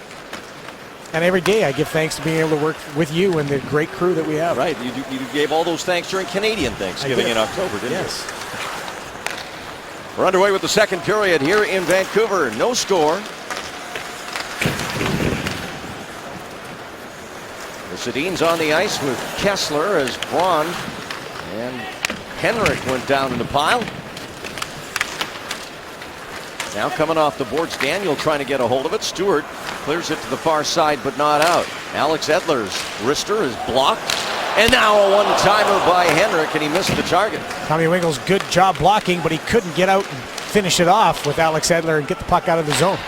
and every day I give thanks to being able to work with you and the great crew that we have. Right. You gave all those thanks during Canadian Thanksgiving in October, didn't you? Yes. We're underway with the second period here in Vancouver. No score. The Sedins on the ice with Kessler as Braun and Henrik went down in the pile. Now coming off the boards, Daniel trying to get a hold of it. Stewart clears it to the far side, but not out. Alex Edler's wrister is blocked. And now a one-timer by Henrik, and he missed the target. Tommy Winkle's good job blocking, but he couldn't get out and finish it off with Alex Edler and get the puck out of the zone.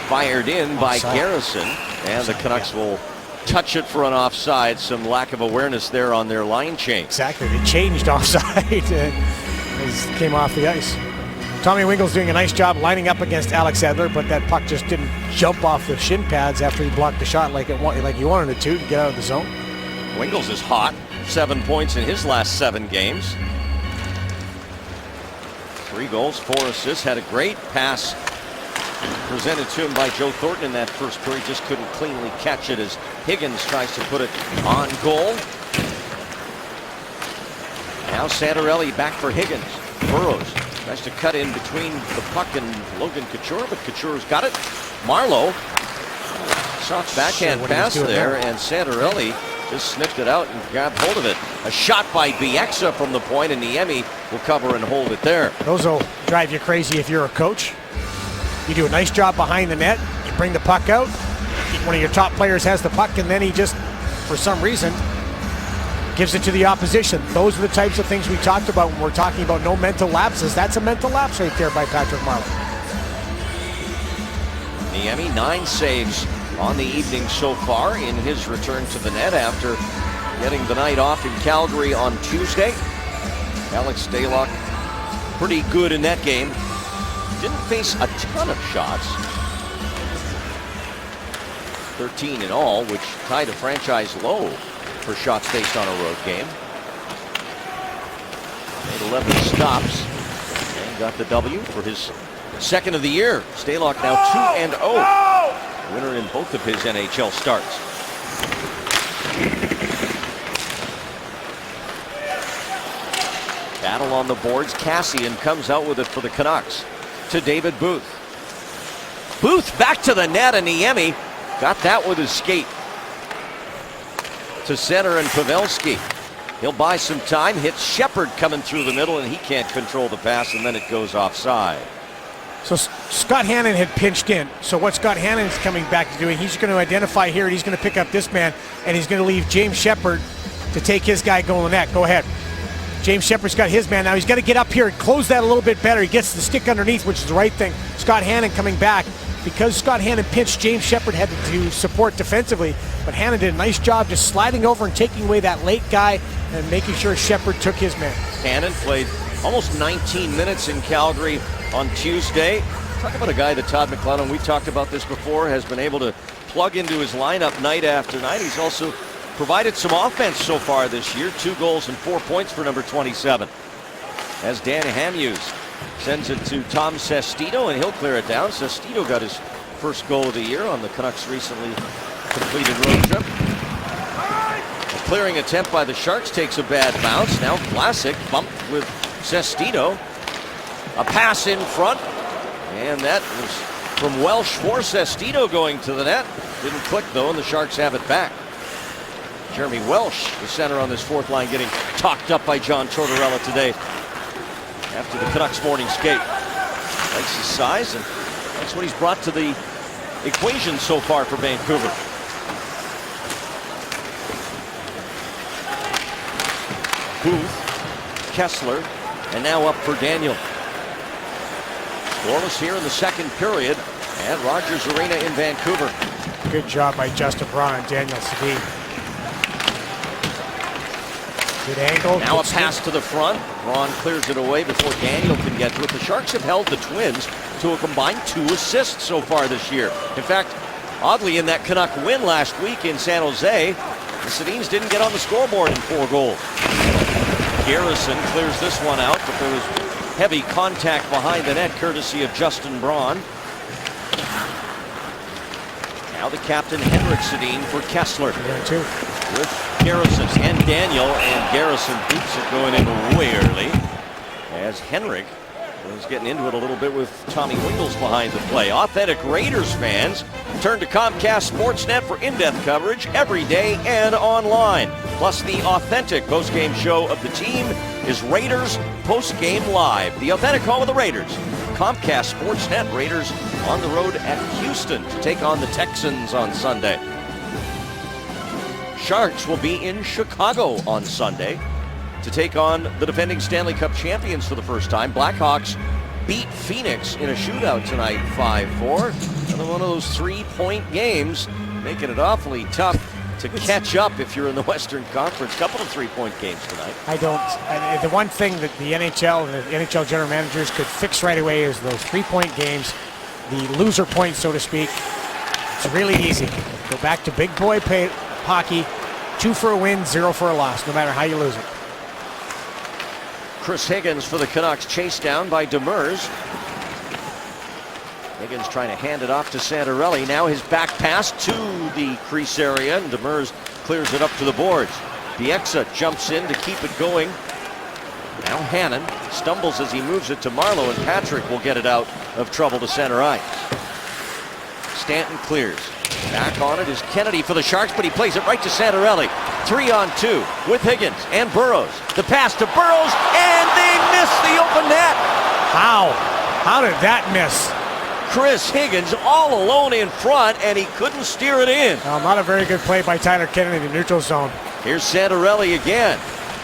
Fired in by Offside. Garrison, and the Canucks will touch it for an offside. Some lack of awareness there on their line change. Exactly. They changed offside as it came off the ice. Tommy Winkle's doing a nice job lining up against Alex Edler, but that puck just didn't jump off the shin pads after he blocked the shot like he wanted it to get out of the zone. Wingles is hot. 7 points in his last 7 games. 3 goals, 4 assists. Had a great pass presented to him by Joe Thornton in that first period. Just couldn't cleanly catch it as Higgins tries to put it on goal. Now Santorelli back for Higgins. Burrows tries to cut in between the puck and Logan Couture, but Couture's got it. Marleau, soft backhand What he was pass doing there, there. and Santorelli just sniffed it out and grabbed hold of it. A shot by Bieksa from the point, and Niemi will cover and hold it there. Those will drive you crazy if you're a coach. You do a nice job behind the net. You bring the puck out. One of your top players has the puck, and then he just, for some reason, gives it to the opposition. Those are the types of things we talked about when we're talking about no mental lapses. That's a mental lapse right there by Patrick Marleau. Niemi, 9 saves on the evening so far in his return to the net after getting the night off in Calgary on Tuesday. Alex Stalock, pretty good in that game. Didn't face a ton of shots. 13 in all, which tied a franchise low for shots faced on a road game. Made 11 stops and got the W for his second of the year. Stalock now 2-0. Winner in both of his NHL starts. Battle on the boards. Cassian comes out with it for the Canucks to David Booth. Booth back to the net, and Niemi got that with his skate. To center and Pavelski. He'll buy some time, hits Shepard coming through the middle, and he can't control the pass, and then it goes offside. So Scott Hannon had pinched in. So what Scott Hannon is coming back to doing, he's going to identify here, and he's going to pick up this man, and he's going to leave James Shepard to take his guy goal net. Go ahead. James Shepard's got his man. Now he's got to get up here and close that a little bit better. He gets the stick underneath, which is the right thing. Scott Hannon coming back. Because Scott Hannon pinched, James Shepard had to support defensively, but Hannon did a nice job just sliding over and taking away that late guy and making sure Shepard took his man. Hannon played almost 19 minutes in Calgary on Tuesday. Talk about a guy that Todd McLellan, we talked about this before, has been able to plug into his lineup night after night. He's also provided some offense so far this year. 2 goals and 4 points for number 27. As Dan Hamhuis sends it to Tom Sestito, and he'll clear it down. Sestito got his first goal of the year on the Canucks' recently completed road trip. A clearing attempt by the Sharks takes a bad bounce. Now Vlasic bumped with Sestito. A pass in front, and that was from Welsh for Sestito going to the net. Didn't click though, and the Sharks have it back. Jeremy Welsh, the center on this fourth line, getting talked up by John Tortorella today after the Canucks morning skate. Likes his size, and that's what he's brought to the equation so far for Vancouver. Booth, Kessler, and now up for Daniel. Scoreless here in the second period at Rogers Arena in Vancouver. Good job by Justin Braun and Daniel Sedin. Good angle. Now a pass to the front. Braun clears it away before Daniel can get to it. The Sharks have held the Twins to a combined 2 assists so far this year. In fact, oddly, in that Canuck win last week in San Jose, the Sedins didn't get on the scoreboard in 4 goals. Garrison clears this one out, but there was heavy contact behind the net courtesy of Justin Braun. Now the captain, Henrik Sedin, for Kessler. With Garrison and Daniel, and Garrison beats it going in way early as Henrik was getting into it a little bit with Tommy Wingles behind the play. Authentic Raiders fans turn to Comcast Sportsnet for in-depth coverage every day and online. Plus, the authentic post-game show of the team is Raiders Post-Game Live, the authentic home of the Raiders. Comcast Sportsnet. Raiders on the road at Houston to take on the Texans on Sunday. Sharks will be in Chicago on Sunday to take on the defending Stanley Cup champions for the first time. Blackhawks beat Phoenix in a shootout tonight, 5-4. Another one of those 3-point games, making it awfully tough to catch up if you're in the Western Conference. Couple of 3-point games tonight. The one thing that the NHL and the NHL general managers could fix right away is those 3-point games, the loser points, so to speak. It's really easy. Go back to big boy hockey, 2 for a win, 0 for a loss, no matter how you lose it. Chris Higgins for the Canucks, chased down by Demers. Higgins trying to hand it off to Santorelli. Now his back pass to the crease area, and Demers clears it up to the boards. Bieksa jumps in to keep it going. Now Hannon stumbles as he moves it to Marleau, and Patrick will get it out of trouble to center ice. Stanton clears. Back on it is Kennedy for the Sharks, but he plays it right to Santorelli. 3-on-2 with Higgins and Burrows. The pass to Burrows, and they miss the open net. How did that miss? Chris Higgins all alone in front, and he couldn't steer it in. Not a very good play by Tyler Kennedy in the neutral zone. Here's Santorelli again.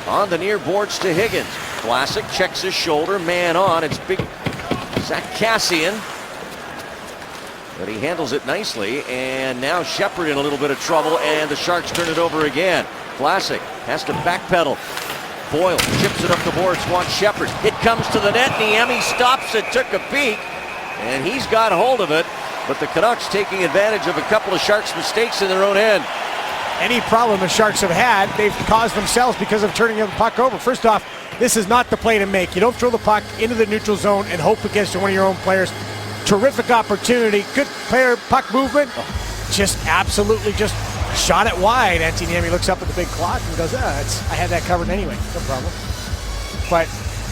On the near boards to Higgins. Vlasic checks his shoulder, man on. It's big Zach Kassian. But he handles it nicely, and now Shepard in a little bit of trouble, and the Sharks turn it over again. Vlasic has to backpedal. Boyle chips it up the boards, wants Shepard. It comes to the net, Niemi stops it, took a peek, and he's got hold of it. But the Canucks taking advantage of a couple of Sharks mistakes in their own end. Any problem the Sharks have had, they've caused themselves because of turning the puck over. First off, this is not the play to make. You don't throw the puck into the neutral zone and hope it gets to one of your own players. Terrific opportunity, good player, puck movement, just absolutely just shot it wide. Niemi looks up at the big clock and goes, I had that covered anyway, no problem. But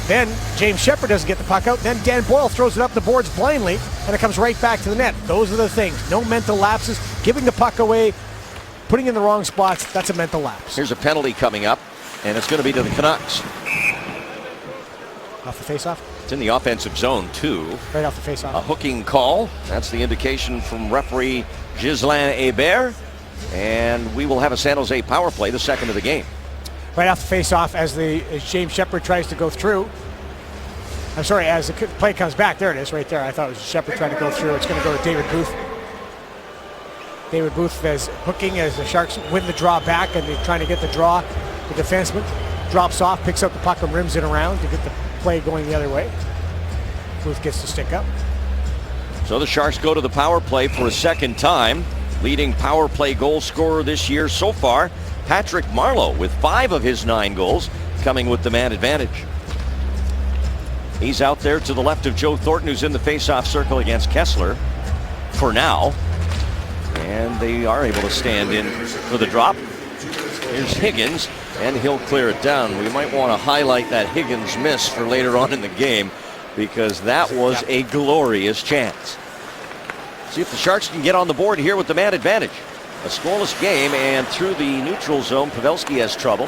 then James Shepard doesn't get the puck out, then Dan Boyle throws it up the boards blindly, and it comes right back to the net. Those are the things, no mental lapses, giving the puck away, putting in the wrong spots, that's a mental lapse. Here's a penalty coming up. and it's going to be to the Canucks. Off the face-off? It's in the offensive zone, too. Right off the face-off. A hooking call. That's the indication from referee Ghislain Hébert. And we will have a San Jose power play, the second of the game. Right off the face-off as James Sheppard tries to go through. I'm sorry, as the play comes back. There it is, right there. I thought it was Sheppard trying to go through. It's going to go to David Booth. David Booth is hooking as the Sharks win the draw back, and they're trying to get the draw. The defenseman drops off, picks up the puck and rims it around to get the play going the other way. Booth gets to stick up. So the Sharks go to the power play for a second time. Leading power play goal scorer this year so far, Patrick Marleau, with 5 of his 9 goals coming with the man advantage. He's out there to the left of Joe Thornton, who's in the face-off circle against Kessler for now. And they are able to stand in for the drop. Here's Higgins, and he'll clear it down. We might want to highlight that Higgins miss for later on in the game, because that was a glorious chance. See if the Sharks can get on the board here with the man advantage. A scoreless game, and through the neutral zone, Pavelski has trouble.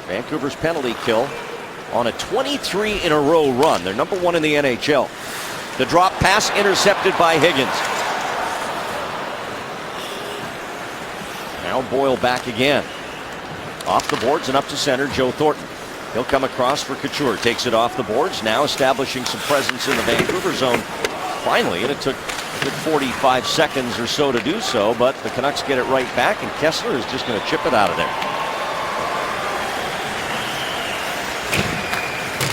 Vancouver's penalty kill on a 23-in-a-row run. They're number 1 in the NHL. The drop pass intercepted by Higgins. Now Boyle back again. Off the boards and up to center, Joe Thornton. He'll come across for Couture. Takes it off the boards, now establishing some presence in the Vancouver zone. Finally, and it took a good 45 seconds or so to do so, but the Canucks get it right back, and Kessler is just going to chip it out of there.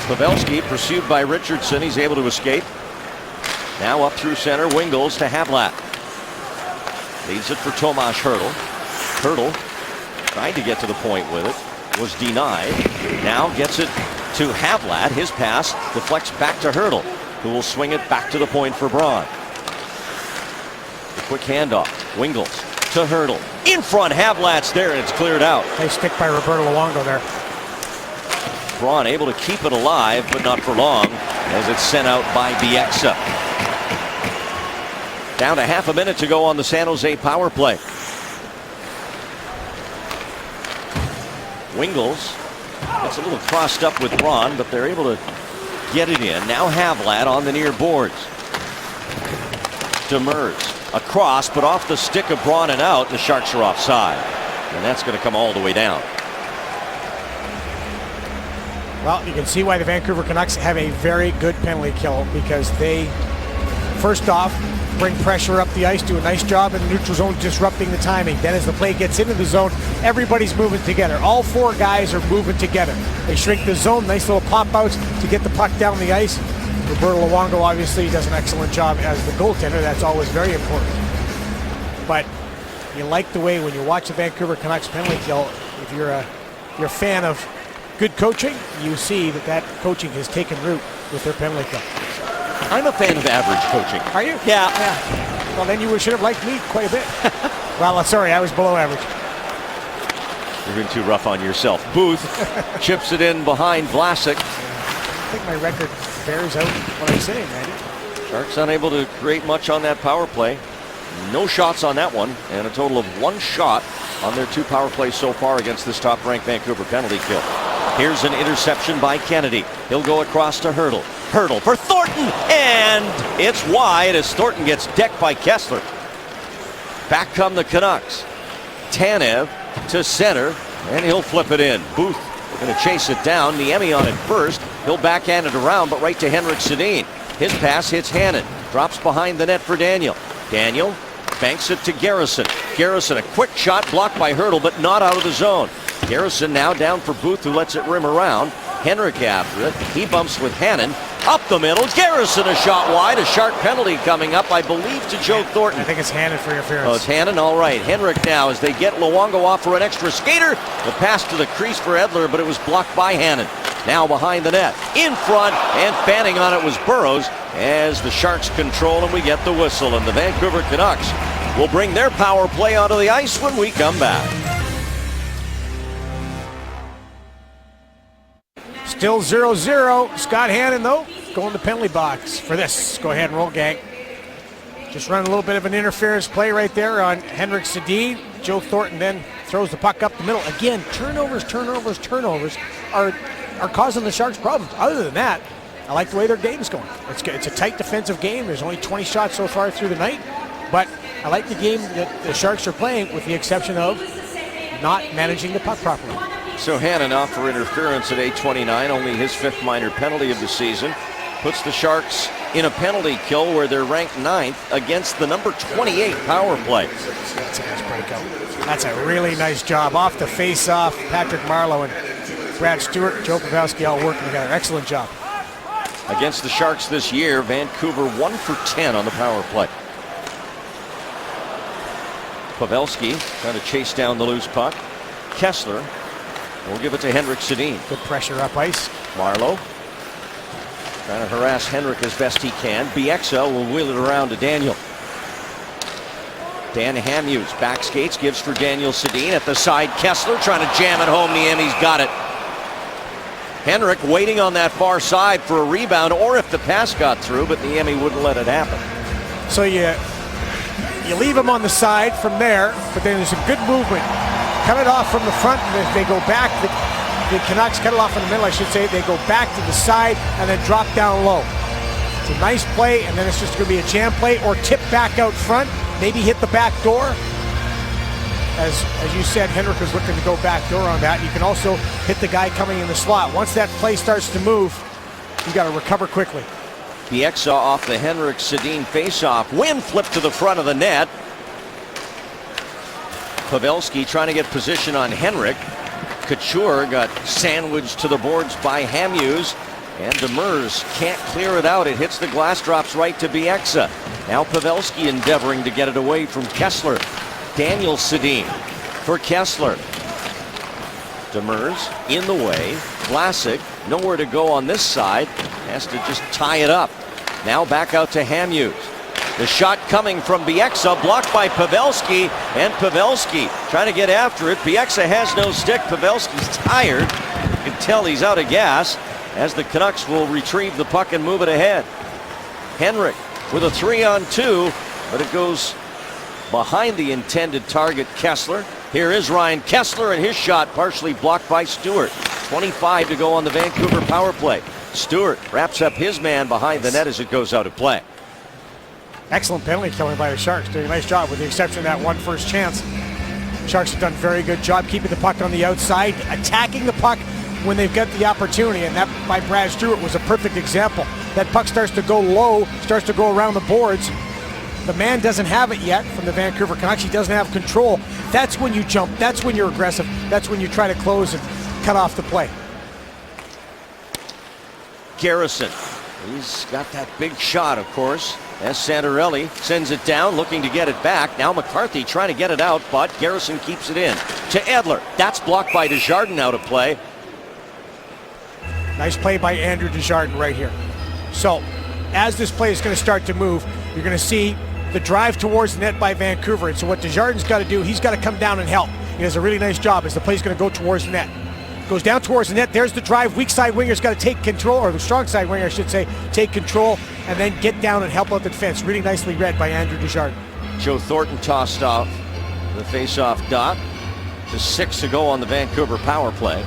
Pavelski pursued by Richardson. He's able to escape. Now up through center, Wingels to Havlat. Leaves it for Tomas Hertl. Hertl tried to get to the point with it. Was denied. Now gets it to Havlat. His pass deflects back to Hertl, who will swing it back to the point for Braun. The quick handoff. Wingels to Hertl. In front, Havlat's there, and it's cleared out. Nice stick by Roberto Luongo there. Braun able to keep it alive, but not for long, as it's sent out by Bieksa. Down to half a minute to go on the San Jose power play. Wingels gets a little crossed up with Braun, but they're able to get it in. Now Havlat on the near boards. Demers across, but off the stick of Braun and out. The Sharks are offside, and that's going to come all the way down. Well, you can see why the Vancouver Canucks have a very good penalty kill, because they, first off, bring pressure up the ice, do a nice job in the neutral zone disrupting the timing. Then as the play gets into the zone, everybody's moving together. All 4 guys are moving together. They shrink the zone, nice little pop-outs to get the puck down the ice. Roberto Luongo obviously does an excellent job as the goaltender. That's always very important. But you like the way when you watch the Vancouver Canucks penalty kill, if you're a fan of good coaching, you see that coaching has taken root with their penalty kill. I'm a fan of average coaching. Are you? Yeah. Well, then you should have liked me quite a bit. Well, sorry, I was below average. You're being too rough on yourself. Booth chips it in behind Vlasic. I think my record bears out what I'm saying, Randy. Sharks unable to create much on that power play. No shots on that one, and a total of 1 shot on their 2 power plays so far against this top-ranked Vancouver penalty kill. Here's an interception by Kennedy. He'll go across to Hertl. Hertl for Thornton, and it's wide as Thornton gets decked by Kessler. Back come the Canucks. Tanev to center, and he'll flip it in. Booth going to chase it down. Niemi on it first. He'll backhand it around, but right to Henrik Sedin. His pass hits Hannon. Drops behind the net for Daniel. Daniel banks it to Garrison. Garrison, a quick shot blocked by Hertl, but not out of the zone. Garrison now down for Booth, who lets it rim around. Henrik after it. He bumps with Hannon. Up the middle. Garrison a shot wide. A sharp penalty coming up, I believe, to Joe Thornton. I think it's Hannon for interference. Oh, it's Hannon. All right. Henrik now as they get Luongo off for an extra skater. The pass to the crease for Edler, but it was blocked by Hannon. Now behind the net. In front, and fanning on it was Burrows as the Sharks control, and we get the whistle. And the Vancouver Canucks will bring their power play onto the ice when we come back. Still 0-0. Scott Hannon, though, going to penalty box for this. Go ahead and roll, gang. Just run a little bit of an interference play right there on Henrik Sedin. Joe Thornton then throws the puck up the middle. Again, turnovers are causing the Sharks problems. Other than that, I like the way their game's going. It's a tight defensive game. There's only 20 shots so far through the night, but I like the game that the Sharks are playing, with the exception of not managing the puck properly. So Hannon off for interference at 8:29, only his 5th minor penalty of the season. Puts the Sharks in a penalty kill where they're ranked 9th against the number 28 power play. That's a nice breakout. That's a really nice job. Off the face-off, Patrick Marleau and Brad Stewart, Joe Pavelski all working together. Excellent job. Against the Sharks this year, Vancouver 1 for 10 on the power play. Pavelski trying to chase down the loose puck. Kessler will give it to Henrik Sedin. Good pressure up ice. Marleau trying to harass Henrik as best he can. Bieksa will wheel it around to Daniel. Dan Hamhuis back skates, gives for Daniel Sedin at the side. Kessler trying to jam it home. Niemi's got it. Henrik waiting on that far side for a rebound, or if the pass got through, but Niemi wouldn't let it happen. So you leave him on the side from there, but then there's a good movement. Cut it off from the front, and they go back. The Canucks cut it off in the middle, I should say. They go back to the side and then drop down low. It's a nice play, and then it's just going to be a jam play or tip back out front, maybe hit the back door. As you said, Henrik was looking to go back door on that. You can also hit the guy coming in the slot. Once that play starts to move, you got to recover quickly. Bieksa off the Henrik Sedin faceoff. Win flip to the front of the net. Pavelski trying to get position on Henrik. Couture got sandwiched to the boards by Hamhuis. And Demers can't clear it out. It hits the glass, drops right to Bieksa. Now Pavelski endeavoring to get it away from Kessler. Daniel Sedin for Kessler. Demers in the way. Vlasic nowhere to go on this side. Has to just tie it up. Now back out to Hamhuis. The shot coming from Bieksa, blocked by Pavelski, and Pavelski trying to get after it. Bieksa has no stick. Pavelski's tired. You can tell he's out of gas as the Canucks will retrieve the puck and move it ahead. Henrik with a 3-on-2, but it goes behind the intended target, Kessler. Here is Ryan Kessler, and his shot partially blocked by Stewart. 25 to go on the Vancouver power play. Stewart wraps up his man behind the net as it goes out of play. Excellent penalty killing by the Sharks. Doing a nice job, with the exception of that one first chance. Sharks have done a very good job keeping the puck on the outside, attacking the puck when they've got the opportunity, and that by Brad Stewart was a perfect example. That puck starts to go low, starts to go around the boards. The man doesn't have it yet from the Vancouver Canucks. He doesn't have control. That's when you jump. That's when you're aggressive. That's when you try to close and cut off the play. Garrison, he's got that big shot, of course, as Santorelli sends it down, looking to get it back. Now McCarthy trying to get it out, but Garrison keeps it in to Edler. That's blocked by Desjardins, out of play. Nice play by Andrew Desjardins right here. So as this play is going to start to move, you're going to see the drive towards the net by Vancouver. And so what Desjardins got to do, he's got to come down and help. He does a really nice job as the play's going to go towards the net. Goes down towards the net. There's the drive. Weak side winger's got to take control, or the strong side winger, I should say, take control and then get down and help out the defense. Really nicely read by Andrew Desjardins. Joe Thornton tossed off the face-off dot. Just 6 to go on the Vancouver power play.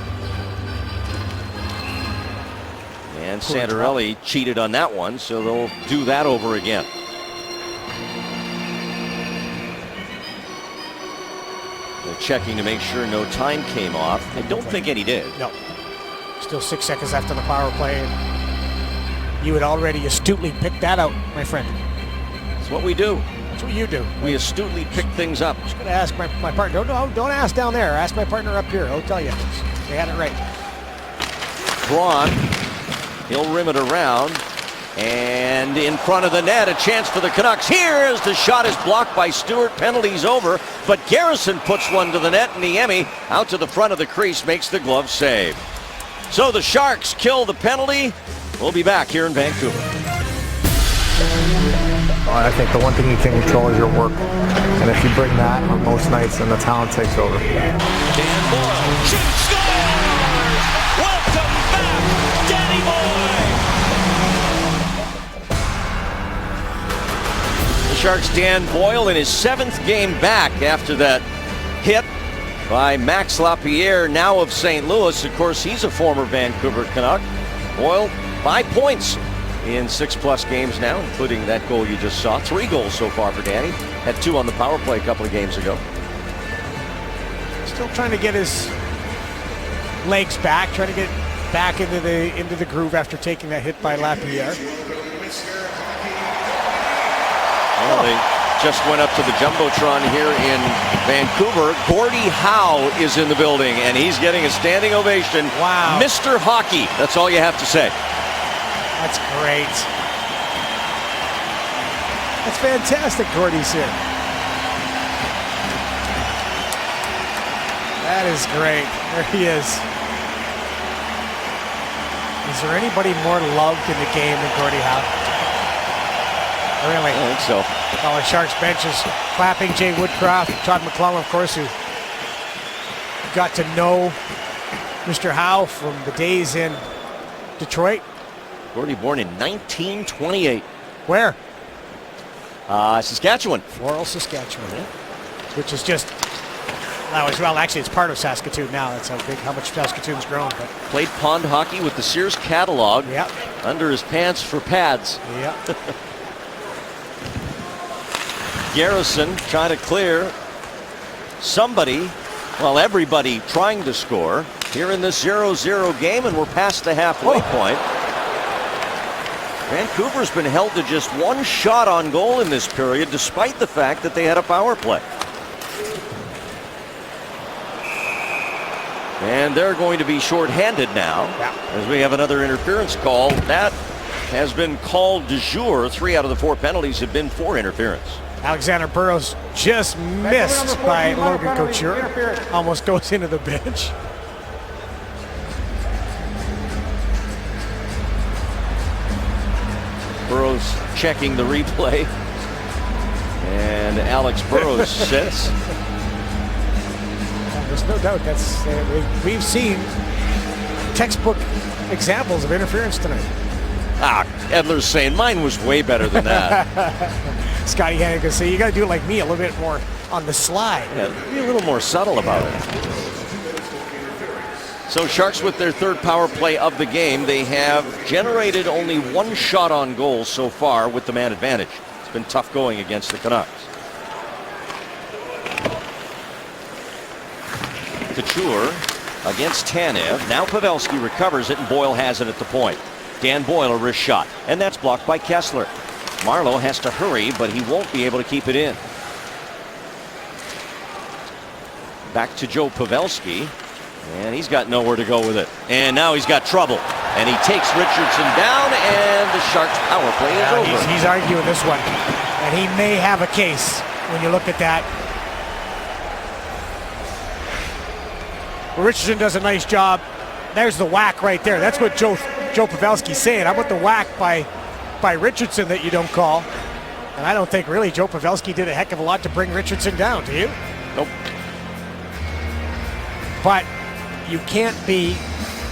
And Santorelli cheated on that one, so they'll do that over again. They're checking to make sure no time came off. I don't think any did. No. Still 6 seconds left on the power play. You had already astutely picked that out, my friend. That's what we do. That's what you do. We astutely pick things up. Just going to ask my partner. Don't ask down there. Ask my partner up here. He'll tell you. They had it right. Braun. He'll rim it around, and in front of the net, a chance for the Canucks. Here as the shot is blocked by Stewart. Penalty's over, but Garrison puts one to the net, and Niemi out to the front of the crease makes the glove save. So the Sharks kill the penalty. We'll be back here in Vancouver. I think the one thing you can control is your work, and if you bring that on most nights, then the talent takes over. Dan Boyle shoots, scores! Welcome back, Danny Boyle! The Sharks' Dan Boyle in his 7th game back after that hit by Max Lapierre, now of St. Louis. Of course, he's a former Vancouver Canuck. Boyle, 5 points in 6+ games now, including that goal you just saw. 3 goals so far for Danny. Had 2 on the power play a couple of games ago. Still trying to get his legs back, trying to get back into the groove after taking that hit by Lapierre. Well, they just went up to the Jumbotron here in Vancouver. Gordie Howe is in the building, and he's getting a standing ovation. Wow. Mr. Hockey, that's all you have to say. That's great. That's fantastic, Gordie's here. That is great. There he is. Is there anybody more loved in the game than Gordie Howe? Really? I think so. While the Sharks bench is clapping Jay Woodcroft, Todd McClellan, of course, who got to know Mr. Howe from the days in Detroit. Gordie born in 1928. Where? Saskatchewan. Floral, Saskatchewan, which is just, well, actually, it's part of Saskatoon now. That's how much Saskatoon's grown. But Played pond hockey with the Sears catalog Yep. under his pants for pads. Yeah. Garrison trying to clear somebody, well, everybody trying to score here in this 0-0 game, and we're past the halfway point. Vancouver's been held to just 1 shot on goal in this period, despite the fact that they had a power play. And they're going to be shorthanded now, as we have another interference call. That has been called de jour. 3 out of the 4 penalties have been for interference. Alexander Burrows just missed by Logan Couture. Almost goes into the bench. Burrows checking the replay. And Alex Burrows sits. There's no doubt that's we've seen textbook examples of interference tonight. Edler's saying mine was way better than that. Scotty Hannigan say you got to do it like me, a little bit more on the slide. Yeah, be a little more subtle about it. So Sharks with their 3rd power play of the game. They have generated only 1 shot on goal so far with the man advantage. It's been tough going against the Canucks. Couture against Tanev. Now Pavelski recovers it, and Boyle has it at the point. Dan Boyle, a wrist shot, and that's blocked by Kessler. Marleau has to hurry, but he won't be able to keep it in. Back to Joe Pavelski, and he's got nowhere to go with it. And now he's got trouble, and he takes Richardson down, and the Sharks' power play is over. He's arguing this one, and he may have a case when you look at that. Well, Richardson does a nice job. There's the whack right there. That's what Joe Pavelski's saying. How about the whack by Richardson that you don't call? And I don't think really Joe Pavelski did a heck of a lot to bring Richardson down, do you? Nope. But you can't be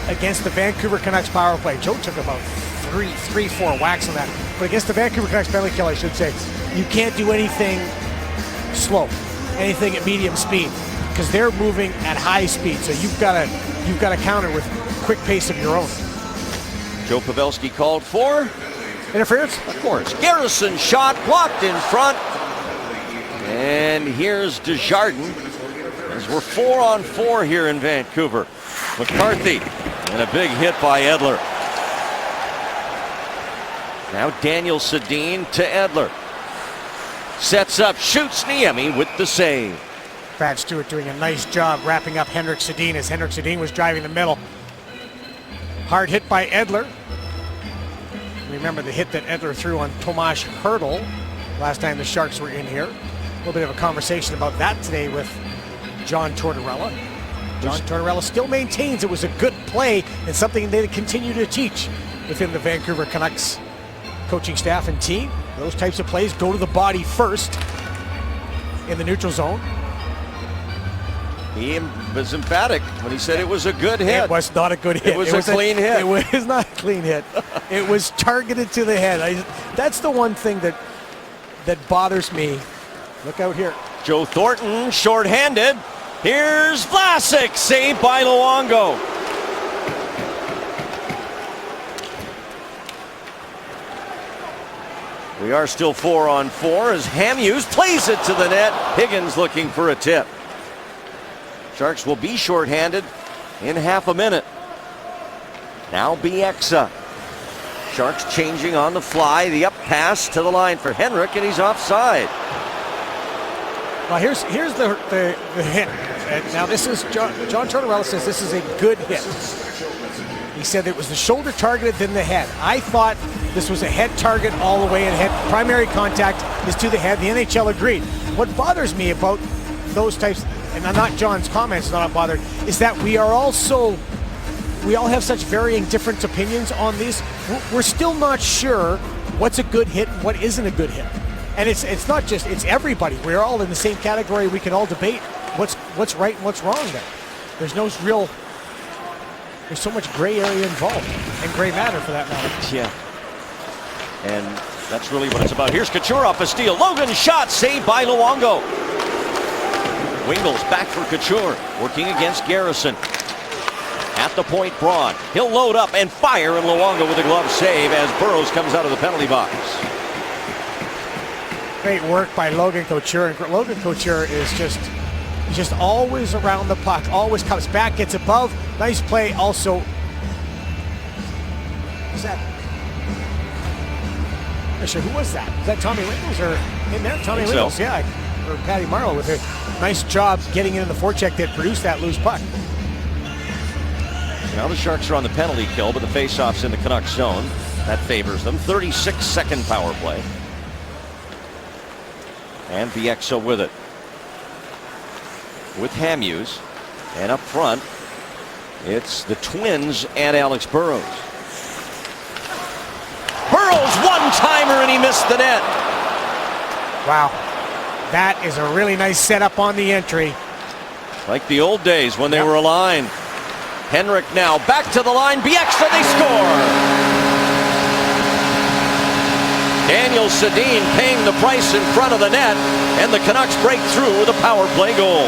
against the Vancouver Canucks power play. Joe took about 4 whacks on that. But against the Vancouver Canucks penalty kill, I should say, you can't do anything slow, anything at medium speed, because they're moving at high speed. So you've got to counter with quick pace of your own. Joe Pavelski called for interference? Of course. Garrison shot blocked in front. And here's Desjardins. As we're 4-on-4 here in Vancouver. McCarthy and a big hit by Edler. Now Daniel Sedin to Edler. Sets up, shoots Niemi with the save. Brad Stewart doing a nice job wrapping up Henrik Sedin as Henrik Sedin was driving the middle. Hard hit by Edler. Remember the hit that Edler threw on Tomas Hertl last time the Sharks were in here. A little bit of a conversation about that today with John Tortorella. John Tortorella still maintains it was a good play and something they continue to teach within the Vancouver Canucks coaching staff and team. Those types of plays go to the body first in the neutral zone. He was emphatic when he said it was a good hit. It was not a good hit. It was a clean hit. It was not a clean hit. It was targeted to the head. That's the one thing that bothers me. Look out here. Joe Thornton shorthanded. Here's Vlasic, saved by Luongo. We are still 4-on-4 as Hamhuis plays it to the net. Higgins looking for a tip. Sharks will be shorthanded in half a minute. Now Bieksa. Sharks changing on the fly. The up pass to the line for Henrik, and he's offside. Well, here's the hit. And now this is John Tortorella says this is a good hit. He said it was the shoulder targeted, then the head. I thought this was a head target all the way, and head primary contact is to the head. The NHL agreed. What bothers me about those types, and not John's comments, not bothered, is that we all have such varying different opinions on these. We're still not sure what's a good hit and what isn't a good hit. And it's not just, it's everybody. We're all in the same category. We can all debate what's right and what's wrong there. There's no real, there's so much gray area involved, and gray matter for that matter. Yeah. And that's really what it's about. Here's Couture off a steal. Logan's shot saved by Luongo. Wingles back for Couture, working against Garrison. At the point, Braun. He'll load up and fire, and Luongo with a glove save as Burrows comes out of the penalty box. Great work by Logan Couture. And Logan Couture is just always around the puck, always comes back, gets above. Nice play also. Who's that? I'm not sure who was that. Is that Tommy Wingles or in there? Tommy Wingles, so. Yeah. Or Patty Marleau with a nice job getting in the forecheck that produced that loose puck. Now the Sharks are on the penalty kill, but the faceoff's in the Canucks zone. That favors them. 36-second power play. And Bieksa with it. With Hamhuis. And up front, it's the Twins and Alex Burrows. Burrows one-timer, and he missed the net. Wow. That is a really nice setup on the entry. Like the old days when they were aligned. Henrik now back to the line. Bieksa, they score. Daniel Sedin paying the price in front of the net, and the Canucks break through with a power play goal.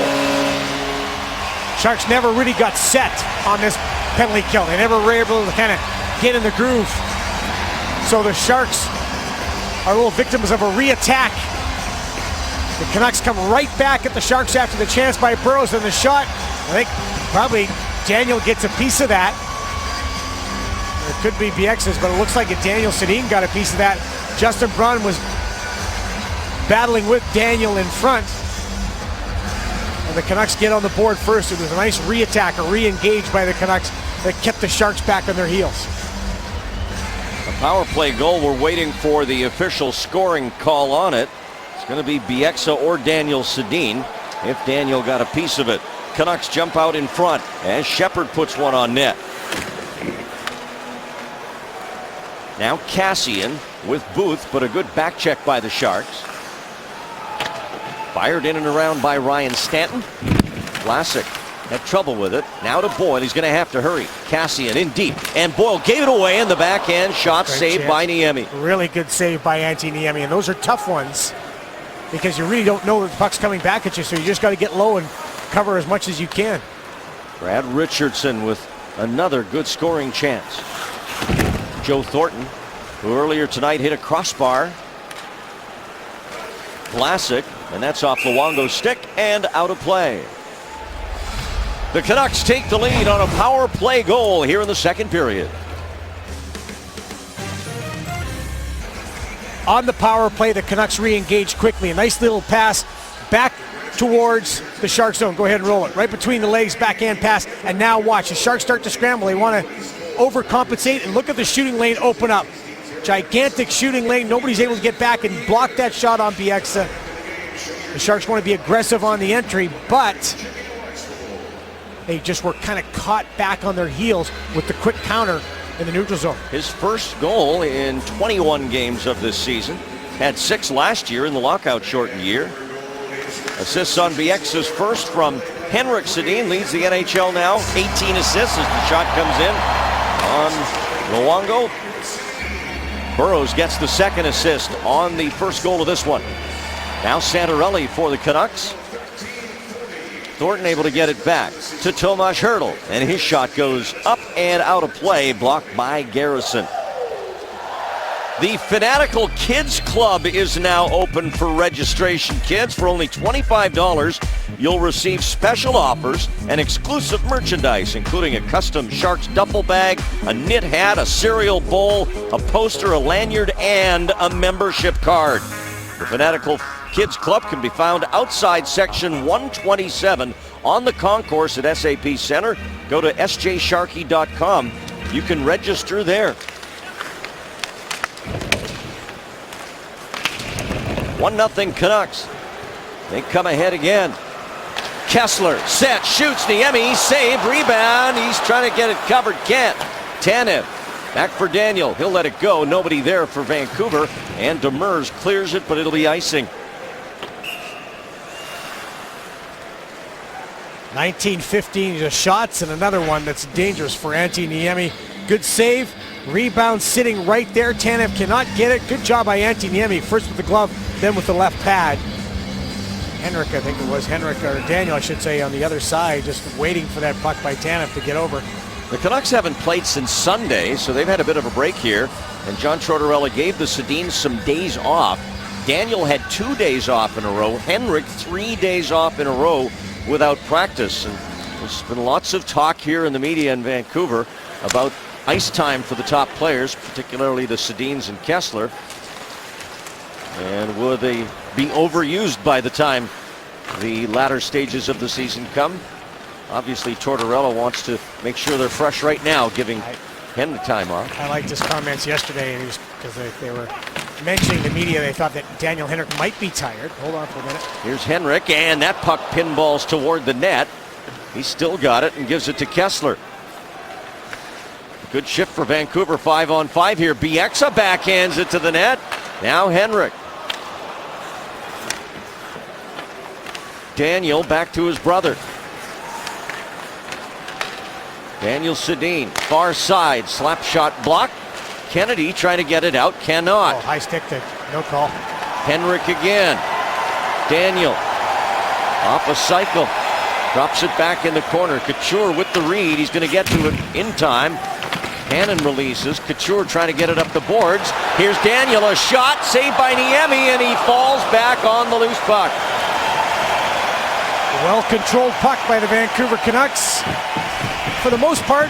Sharks never really got set on this penalty kill. They never were able to kind of get in the groove. So the Sharks are little victims of a re-attack. The Canucks come right back at the Sharks after the chance by Burrows and the shot. I think probably Daniel gets a piece of that. It could be Bieksa's, but it looks like Daniel Sedin got a piece of that. Justin Braun was battling with Daniel in front. And the Canucks get on the board first. It was a nice re-attack, a re-engage by the Canucks that kept the Sharks back on their heels. A power play goal. We're waiting for the official scoring call on it. It's going to be Bieksa or Daniel Sedin if Daniel got a piece of it. Canucks jump out in front as Shepard puts one on net. Now Cassian with Booth, but a good back check by the Sharks. Fired in and around by Ryan Stanton. Vlasic had trouble with it. Now to Boyle. He's going to have to hurry. Cassian in deep, and Boyle gave it away in the backhand shot. Great saved by Niemi. Really good save by Antti Niemi, and those are tough ones because you really don't know that the puck's coming back at you, so you just got to get low and cover as much as you can. Brad Richardson with another good scoring chance. Joe Thornton, who earlier tonight hit a crossbar. Vlasic, and that's off Luongo's stick and out of play. The Canucks take the lead on a power play goal here in the second period. On the power play, the Canucks re-engage quickly. A nice little pass back towards the Sharks zone. Go ahead and roll it. Right between the legs, backhand pass. And now watch. The Sharks start to scramble. They want to overcompensate, and look at the shooting lane open up. Gigantic shooting lane. Nobody's able to get back and block that shot on Bieksa. The Sharks want to be aggressive on the entry, but they just were kind of caught back on their heels with the quick counter in the neutral zone. His first goal in 21 games of this season. Had 6 last year in the lockout-shortened year. Assists on Bieksa's first from Henrik Sedin. Leads the NHL now. 18 assists as the shot comes in on Luongo. Burrows gets the second assist on the first goal of this one. Now Santorelli for the Canucks. Thornton able to get it back to Tomas Hertl, and his shot goes up and out of play, blocked by Garrison. The Fanatical Kids Club is now open for registration. Kids, for only $25, you'll receive special offers and exclusive merchandise, including a custom Sharks duffel bag, a knit hat, a cereal bowl, a poster, a lanyard, and a membership card. The Fanatical Kids Club can be found outside section 127 on the concourse at SAP Center. Go to sjsharky.com. You can register there. 1-0 Canucks. They come ahead again. Kessler, set, shoots, Niemi, save, rebound. He's trying to get it covered, can't. Tanev, back for Daniel. He'll let it go. Nobody there for Vancouver. And Demers clears it, but it'll be icing. 19-15 shots, and another one that's dangerous for Antti Niemi. Good save. Rebound sitting right there. Tanev cannot get it. Good job by Antti Niemi. First with the glove, then with the left pad. Henrik, I think it was. Henrik, or Daniel, I should say, on the other side, just waiting for that puck by Tanev to get over. The Canucks haven't played since Sunday, so they've had a bit of a break here. And John Tortorella gave the Sedins some days off. Daniel had 2 days off in a row. Henrik 3 days off in a row without practice. And there's been lots of talk here in the media in Vancouver about ice time for the top players, particularly the Sedins and Kessler. And will they be overused by the time the latter stages of the season come? Obviously, Tortorella wants to make sure they're fresh right now, giving Hen the time off. I liked his comments yesterday because they were mentioning the media. They thought that Daniel Henrik might be tired. Hold on for a minute. Here's Henrik, and that puck pinballs toward the net. He's still got it and gives it to Kessler. Good shift for Vancouver, 5-on-5 here. Bieksa backhands it to the net. Now Henrik. Daniel back to his brother. Daniel Sedin, far side, slap shot block. Kennedy trying to get it out, cannot. Oh, high stick to no call. Henrik again. Daniel off a cycle, drops it back in the corner. Couture with the read, he's going to get to it in time. Hannon releases. Couture trying to get it up the boards. Here's Daniel, a shot, saved by Niemi, and he falls back on the loose puck. Well-controlled puck by the Vancouver Canucks. For the most part,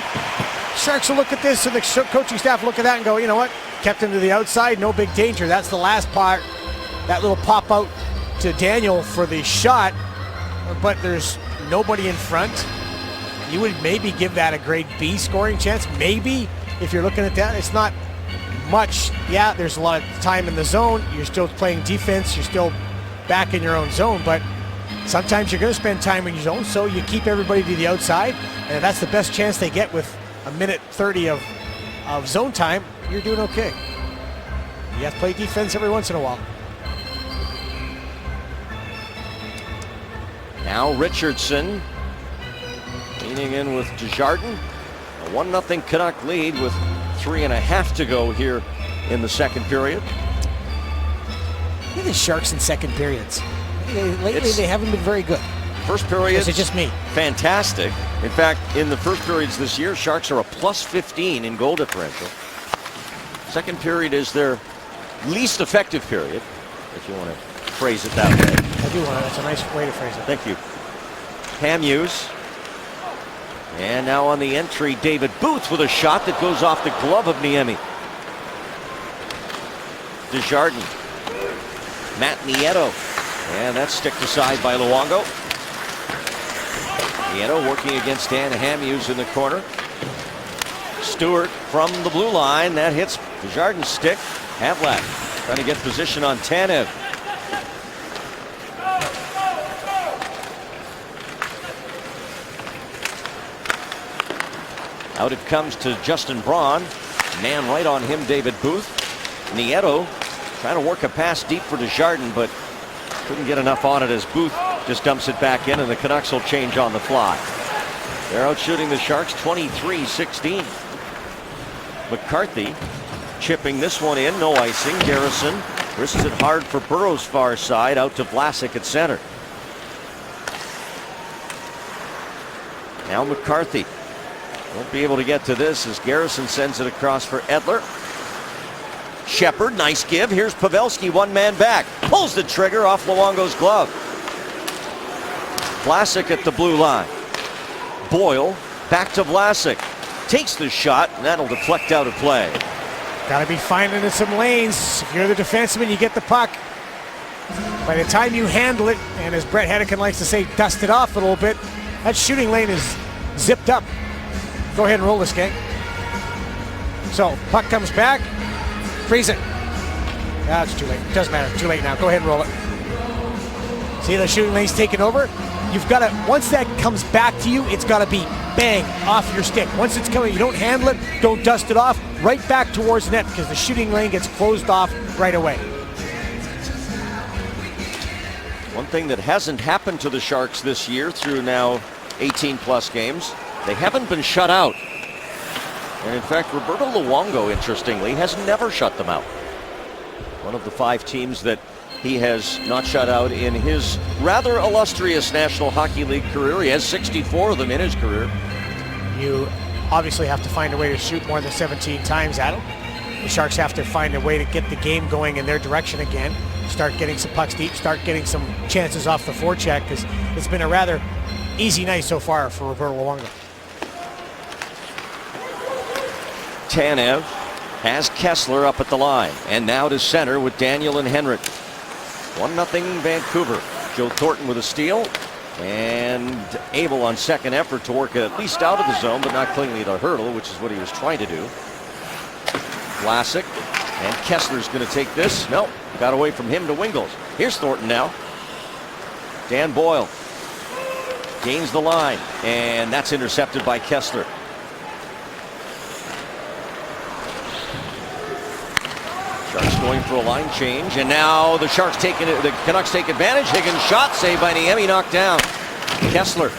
Sharks will look at this and the coaching staff look at that and go, you know what? Kept him to the outside, no big danger. That's the last part. That little pop out to Daniel for the shot, but there's nobody in front. You would maybe give that a grade B scoring chance. Maybe, if you're looking at that. It's not much. Yeah, there's a lot of time in the zone. You're still playing defense. You're still back in your own zone, but sometimes you're going to spend time in your zone, so you keep everybody to the outside, and that's the best chance they get with a minute 30 of zone time. You're doing okay. You have to play defense every once in a while. Now Richardson leaning in with Desjardins. A 1-0 Canuck lead with 3.5 to go here in the second period. Look at the Sharks in second periods. Lately, they haven't been very good. First period. Is it just me? Fantastic. In fact, in the first periods this year, Sharks are a +15 in goal differential. Second period is their least effective period, if you want to phrase it that way. I do want to. That's a nice way to phrase it. Thank you. Hamhuis. And now on the entry, David Booth with a shot that goes off the glove of Niemi. Desjardins. Matt Nieto. And that's sticked aside by Luongo. Nieto working against Dan Hamhuis in the corner. Stewart from the blue line. That hits Desjardins' stick. Havlat trying to get position on Tanev. Out it comes to Justin Braun. Man right on him, David Booth. Nieto trying to work a pass deep for Desjardins, but couldn't get enough on it as Booth just dumps it back in, and the Canucks will change on the fly. They're out shooting the Sharks 23-16. McCarthy chipping this one in, no icing. Garrison risks it hard for Burrow's far side, out to Vlasic at center. Now McCarthy won't be able to get to this as Garrison sends it across for Edler. Shepard, nice give. Here's Pavelski, one man back. Pulls the trigger off Luongo's glove. Vlasic at the blue line. Boyle back to Vlasic. Takes the shot, and that'll deflect out of play. Got to be finding in some lanes. If you're the defenseman, you get the puck. By the time you handle it, and as Brett Henneken likes to say, dust it off a little bit, that shooting lane is zipped up. Go ahead and roll this, gang. So, puck comes back. Freeze it. It's too late. Doesn't matter. Too late now. Go ahead and roll it. See the shooting lane's taken over? You've got to, once that comes back to you, it's got to be bang, off your stick. Once it's coming, you don't handle it, don't dust it off, right back towards the net because the shooting lane gets closed off right away. One thing that hasn't happened to the Sharks this year through now 18 plus games, they haven't been shut out. And in fact, Roberto Luongo, interestingly, has never shut them out. One of the 5 teams that he has not shut out in his rather illustrious National Hockey League career. He has 64 of them in his career. You obviously have to find a way to shoot more than 17 times at them. The Sharks have to find a way to get the game going in their direction again. Start getting some pucks deep, start getting some chances off the forecheck, because it's been a rather easy night so far for Roberto Luongo. Tanev has Kessler up at the line, and now to center with Daniel and Henrik. 1-0 Vancouver. Joe Thornton with a steal, and able on second effort to work it at least out of the zone, but not cleanly the hurdle, which is what he was trying to do. Vlasic, and Kessler's going to take this. Nope, got away from him to Wingles. Here's Thornton now. Dan Boyle gains the line, and that's intercepted by Kessler. Sharks going for a line change, and now the Sharks taking it. The Canucks take advantage. Higgins shot, saved by Niemi, knocked down. Kessler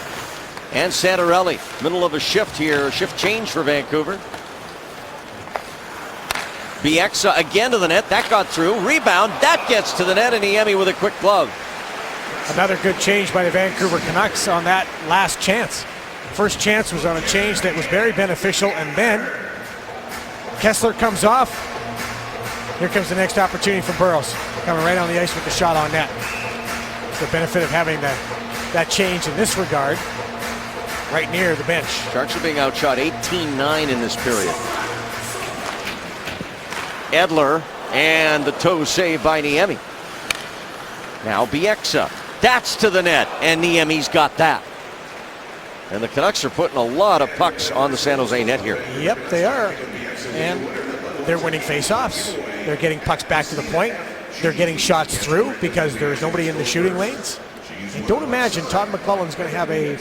and Santorelli, middle of a shift here, shift change for Vancouver. Bieksa again to the net, that got through. Rebound, that gets to the net, and Niemi with a quick glove. Another good change by the Vancouver Canucks on that last chance. First chance was on a change that was very beneficial, and then Kessler comes off. Here comes the next opportunity for Burrows, coming right on the ice with the shot on net. It's the benefit of having that change in this regard, right near the bench. Sharks are being outshot 18-9 in this period. Edler, and the toe save by Niemi. Now Bieksa, that's to the net, and Niemi's got that. And the Canucks are putting a lot of pucks on the San Jose net here. Yep, they are. And they're winning face-offs. They're getting pucks back to the point. They're getting shots through because there's nobody in the shooting lanes. And don't imagine Todd McLellan's going to have a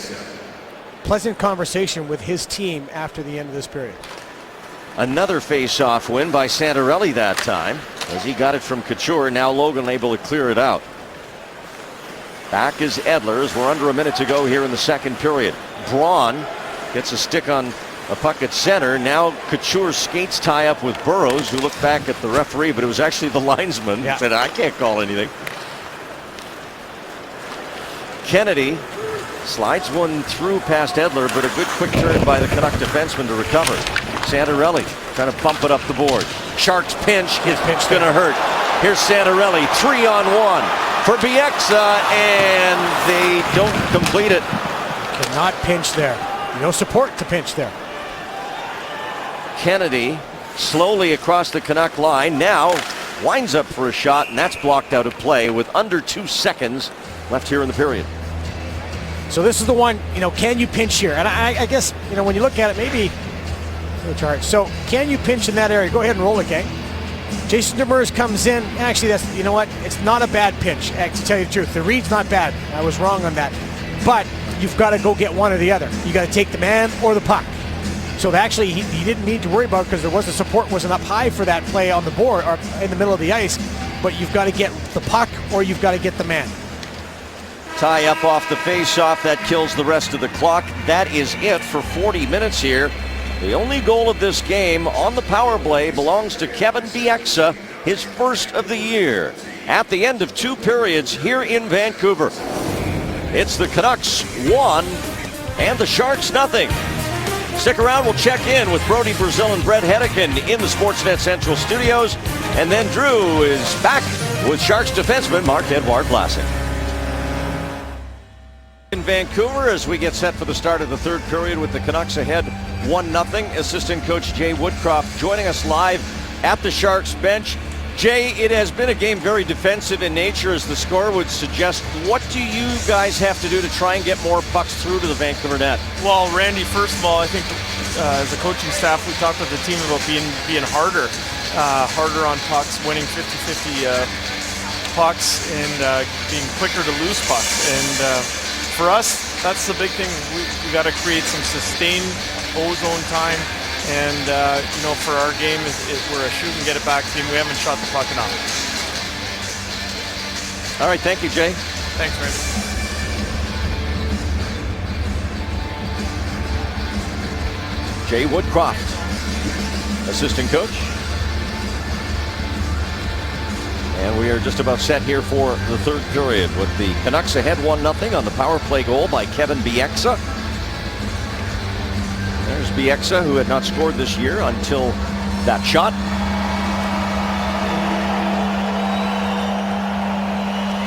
pleasant conversation with his team after the end of this period. Another face-off win by Santorelli that time, as he got it from Couture. Now Logan able to clear it out. Back is Edler as we're under a minute to go here in the second period. Braun gets a stick on a puck at center. Now Couture skates tie up with Burrows, who looked back at the referee, but it was actually the linesman. Yeah. Said, I can't call anything. Kennedy slides one through past Edler, but a good quick turn by the Canuck defenseman to recover. Santorelli trying to bump it up the board. Sharks pinch. His pinch going to hurt. Here's Santorelli, 3-on-1 for Bieksa, and they don't complete it. Cannot pinch there. No support to pinch there. Kennedy slowly across the Canuck line. Now winds up for a shot, and that's blocked out of play with under 2 seconds left here in the period. So this is the one, can you pinch here? And I guess, when you look at it, maybe the chart. So can you pinch in that area? Go ahead and roll it, gang. Jason Demers comes in. Actually, that's, it's not a bad pinch, to tell you the truth. The read's not bad. I was wrong on that. But you've got to go get one or the other. You got to take the man or the puck. So actually, he didn't need to worry about it because the support wasn't up high for that play on the board or in the middle of the ice. But you've got to get the puck or you've got to get the man. Tie up off the face-off. That kills the rest of the clock. That is it for 40 minutes here. The only goal of this game on the power play belongs to Kevin Bieksa, his first of the year. At the end of 2 periods here in Vancouver, it's the Canucks 1, and the Sharks nothing. Stick around, we'll check in with Brody Brazil and Brett Hedican in the Sportsnet Central studios. And then Drew is back with Sharks defenseman Marc-Edouard Vlasic. In Vancouver as we get set for the start of the third period with the Canucks ahead 1-0. Assistant coach Jay Woodcroft joining us live at the Sharks bench. Jay, it has been a game very defensive in nature, as the score would suggest. What do you guys have to do to try and get more pucks through to the Vancouver net? Well, Randy, first of all, I think as a coaching staff, we talked with the team about being harder on pucks, winning 50-50 pucks, and being quicker to lose pucks. And for us, that's the big thing. We got to create some sustained O-zone time. And, for our game, we're a shoot and get it back team. We haven't shot the puck enough. All right, thank you, Jay. Thanks, Randy. Jay Woodcroft, assistant coach. And we are just about set here for the third period with the Canucks ahead 1-0 on the power play goal by Kevin Bieksa. There's Bieksa, who had not scored this year until that shot.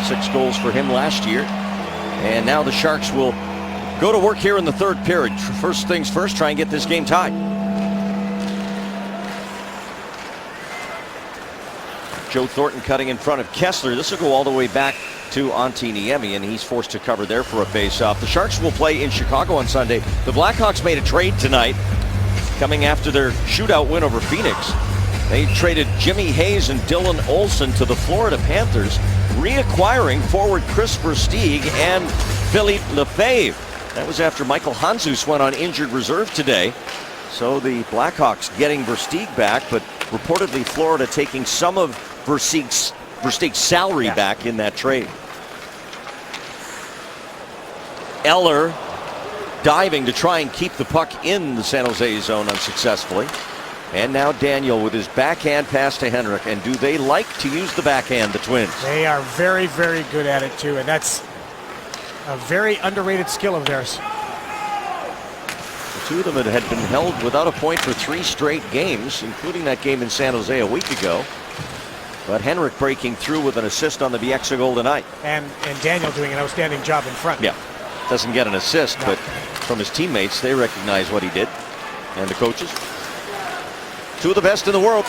6 goals for him last year. And now the Sharks will go to work here in the third period. First things first, try and get this game tied. Joe Thornton cutting in front of Kessler. This will go all the way back to Antti Niemi, and he's forced to cover there for a face-off. The Sharks will play in Chicago on Sunday. The Blackhawks made a trade tonight, coming after their shootout win over Phoenix. They traded Jimmy Hayes and Dylan Olsen to the Florida Panthers, reacquiring forward Chris Versteeg and Philippe Lefebvre. That was after Michael Handzus went on injured reserve today. So the Blackhawks getting Versteeg back, but reportedly Florida taking some of Versteeg's salary back in that trade. Eller diving to try and keep the puck in the San Jose zone unsuccessfully. And now Daniel with his backhand pass to Henrik. And do they like to use the backhand, the Twins? They are very, very good at it too, and that's a very underrated skill of theirs. The two of them had been held without a point for 3 straight games, including that game in San Jose a week ago. But Henrik breaking through with an assist on the Bieksa goal tonight. And Daniel doing an outstanding job in front. Yeah, doesn't get an assist, but from his teammates, they recognize what he did, and the coaches. 2 of the best in the world.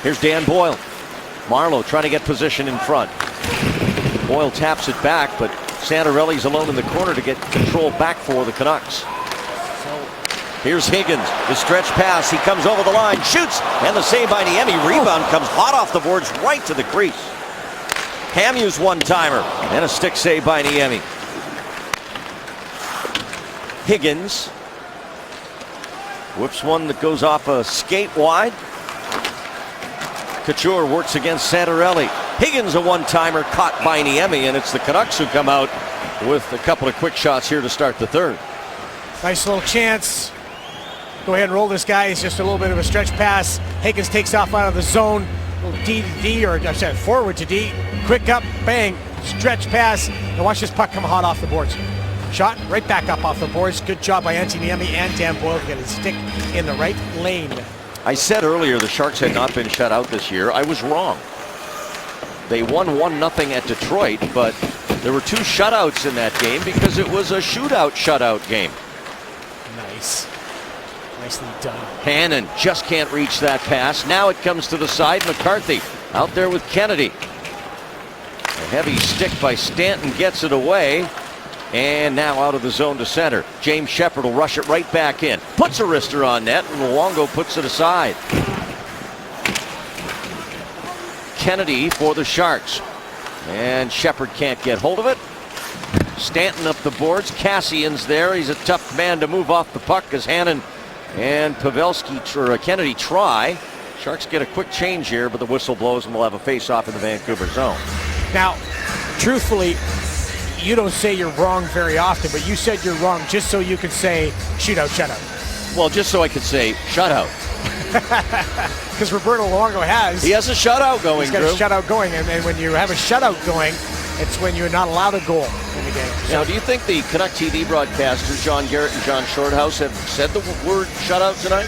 Here's Dan Boyle. Marleau trying to get position in front. Boyle taps it back, but Santorelli's alone in the corner to get control back for the Canucks. Here's Higgins, the stretch pass. He comes over the line, shoots, and the save by Niemi. Rebound comes hot off the boards right to the crease. Hamhuis one-timer, and a stick save by Niemi. Higgins whips one that goes off a skate wide. Couture works against Santorelli. Higgins a one-timer caught by Niemi, and it's the Canucks who come out with a couple of quick shots here to start the third. Nice little chance. Go ahead and roll this guy. It's just a little bit of a stretch pass. Higgins takes off out of the zone. A little D to D, or I said forward to D. Quick up, bang, stretch pass. And watch this puck come hot off the boards. Shot right back up off the boards. Good job by Antti Niemi and Dan Boyle to get his stick in the right lane. I said earlier the Sharks had not been shut out this year. I was wrong. They won 1-0 at Detroit, but there were 2 shutouts in that game because it was a shutout game. Nice. Nicely done. Hannon just can't reach that pass. Now it comes to the side. McCarthy out there with Kennedy. A heavy stick by Stanton gets it away. And now out of the zone to center. James Sheppard will rush it right back in. Puts a wrister on net, and Luongo puts it aside. Kennedy for the Sharks. And Sheppard can't get hold of it. Stanton up the boards. Cassian's there. He's a tough man to move off the puck as Hannon and Kennedy try. Sharks get a quick change here, but the whistle blows and we'll have a face-off in the Vancouver zone. Now, truthfully, you don't say you're wrong very often, but you said you're wrong just so you could say shootout, shutout. Well, just so I could say shutout. Because Roberto Luongo has. He has a shutout going, He's got Drew. a shutout going, and when you have a shutout going, It's when you're not allowed a goal in the game. Now, do you think the Canuck TV broadcasters, John Garrett and John Shorthouse, have said the word shutout tonight?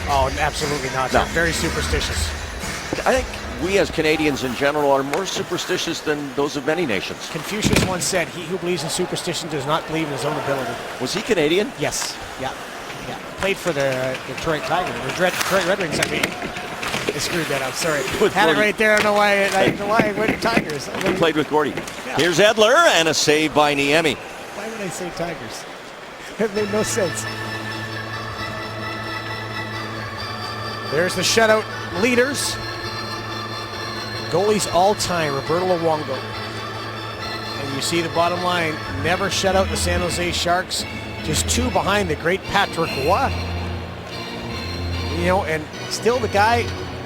Oh, absolutely not. No. They're very superstitious. I think we as Canadians in general are more superstitious than those of many nations. Confucius once said, "He who believes in superstition does not believe in his own ability." Was he Canadian? Yes. Yeah. Yeah. Played for the Detroit Tigers. The Detroit Red Wings, I mean. I screwed that up. Sorry. With Had it Gordy. right there. I don't know why I went Tigers. I mean, Played with Gordy. Yeah. Here's Edler and a save by Niemi. why did I say Tigers? It made no sense. There's the shutout leaders. Goalies all time, Roberto Luongo. And you see the bottom line, never shut out the San Jose Sharks. Just 2 behind the great Patrick Roy. You know, and still the guy,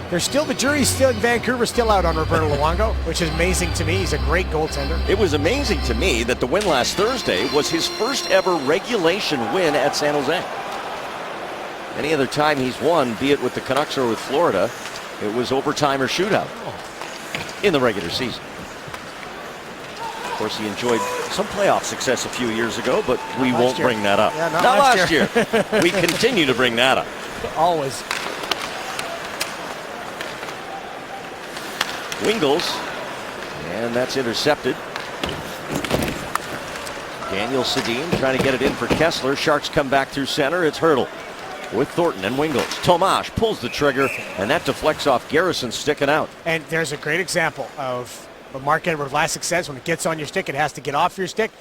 the jury's still in Vancouver, still out on Roberto Luongo, which is amazing to me. He's a great goaltender. It was amazing to me that the win last Thursday was his first ever regulation win at San Jose. Any other time he's won, be it with the Canucks or with Florida, it was overtime or shootout in the regular season. Of course, he enjoyed some playoff success a few years ago, but we last won't year. bring that up. Yeah, not last last year. We continue to bring that up. Always. Wingles, and that's intercepted. Daniel Sedin trying to get it in for Kessler. Sharks come back through center. It's Hurdle with Thornton and Wingles. Tomash pulls the trigger, and that deflects off Garrison sticking out. And there's a great example of what Mark Edward Vlasic says, when it gets on your stick, it has to get off your stick.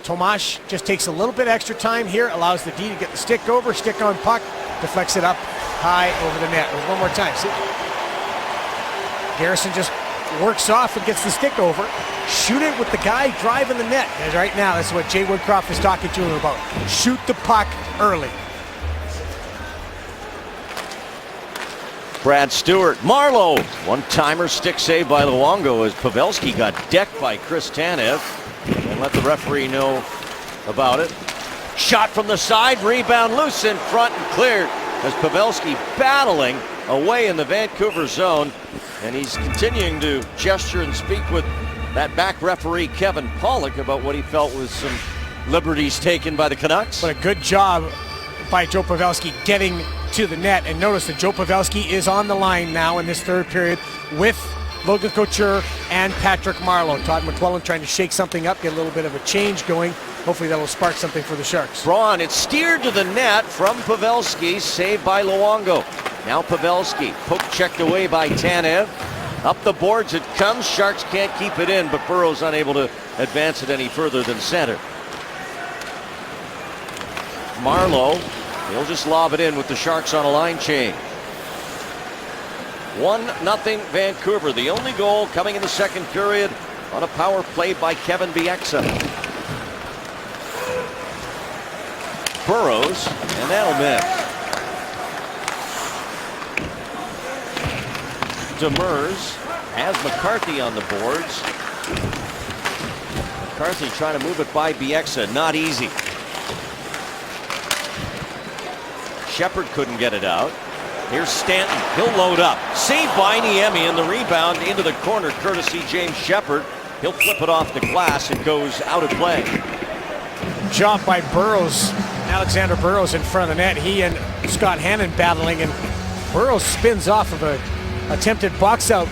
Tomash just takes a little bit extra time here, allows the D to get the stick over, stick on puck, deflects it up high over the net. One more time. See? Garrison just works off and gets the stick over. Shoot it with the guy driving the net. And right now, that's what Jay Woodcroft is talking to him about. Shoot the puck early. Brad Stewart, Marlowe, one-timer stick save by Luongo as Pavelski got decked by Chris Tanev and let the referee know about it. Shot from the side, rebound loose in front and cleared as Pavelski battling away in the Vancouver zone, and he's continuing to gesture and speak with that back referee Kevin Pollock about what he felt was some liberties taken by the Canucks. But a good job by Joe Pavelski getting to the net. And notice that Joe Pavelski is on the line now in this third period with Logan Couture and Patrick Marleau. Todd McClellan trying to shake something up, get a little bit of a change going. Hopefully that'll spark something for the Sharks. Braun, it's steered to the net from Pavelski, saved by Luongo. Now Pavelski, poke checked away by Tanev. Up the boards it comes, Sharks can't keep it in, but Burrow's unable to advance it any further than center. Marleau, he'll just lob it in with the Sharks on a line change. 1-0 Vancouver. The only goal coming in the second period on a power play by Kevin Bieksa. Burrows, and that'll miss. Demers has McCarthy on the boards. McCarthy trying to move it by Bieksa, not easy. Shepard couldn't get it out. Here's Stanton, he'll load up. Saved by Niemi, and the rebound into the corner courtesy James Shepard. He'll flip it off the glass, it goes out of play. Job by Burrows, Alexander Burrows in front of the net. He and Scott Hannon battling, and Burrows spins off of a attempted box out.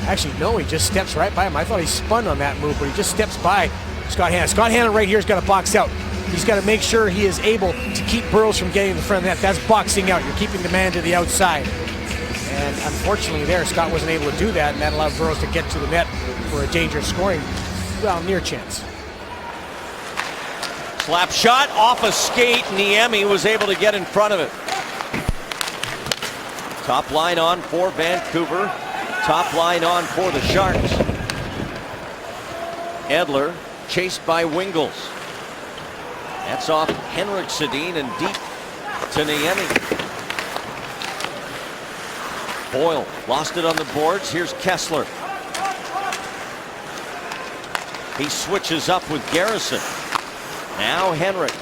Actually, no, he just steps right by him. I thought he spun on that move, but he just steps by Scott Hannon. Scott Hannon right here has got a box out. He's got to make sure he is able to keep Burrows from getting in the front of the net. That's boxing out. You're keeping the man to the outside. And unfortunately there, Scott wasn't able to do that, and that allowed Burrows to get to the net for a dangerous scoring, well, near chance. Slap shot off a skate. Niemi was able to get in front of it. Top line on for Vancouver. Top line on for the Sharks. Edler chased by Wingles. That's off Henrik Sedin and deep to Niemi. Boyle lost it on the boards. Here's Kessler. He switches up with Garrison. Now Henrik.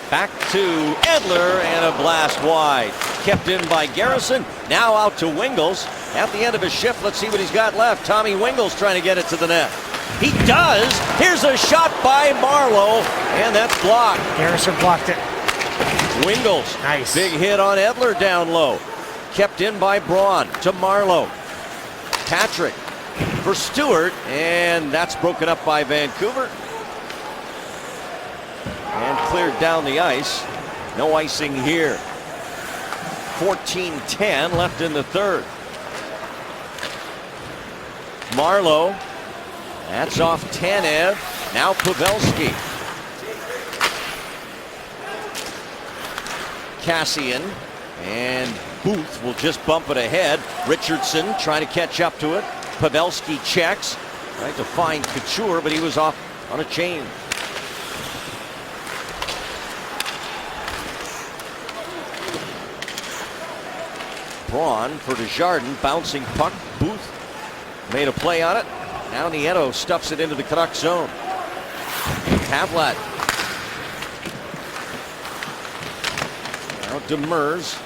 Back to Edler and a blast wide. Kept in by Garrison. Now out to Wingles. At the end of his shift, let's see what he's got left. Tommy Wingles trying to get it to the net. He does. Here's a shot by Marleau, and that's blocked. Garrison blocked it. Wingles. Nice. Big hit on Edler down low. Kept in by Braun to Marleau. Patrick for Stewart, and that's broken up by Vancouver. And cleared down the ice. No icing here. 14-10 left in the third. Marleau. That's off Tanev. Now Pavelski. Cassian. And Booth will just bump it ahead. Richardson trying to catch up to it. Pavelski checks. Trying to find Couture, but he was off on a chain. Braun for Desjardins, bouncing puck. Booth made a play on it. Now Nieto stuffs it into the Canucks zone. Havlat. Now Demers.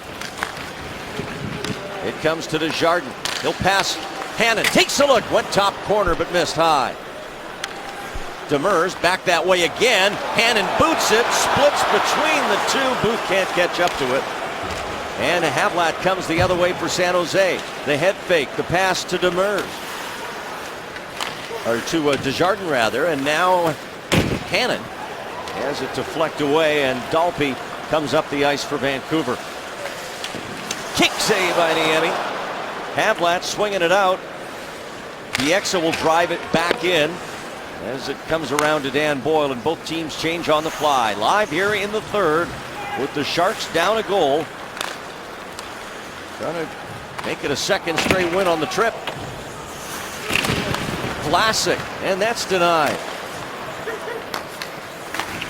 It comes to Desjardins. He'll pass Hannon. Takes a look. Went top corner but missed high. Demers back that way again. Hannon boots it. Splits between the two. Booth can't catch up to it. And Havlat comes the other way for San Jose. The head fake, the pass to Demers. Or to Desjardins rather, and now Hannon has it deflect away, and Dalpe comes up the ice for Vancouver. Kick save by Niemi. Havlat swinging it out. Bieksa will drive it back in as it comes around to Dan Boyle, and both teams change on the fly. Live here in the third with the Sharks down a goal. Trying to make it a second straight win on the trip. Vlasic, and that's denied.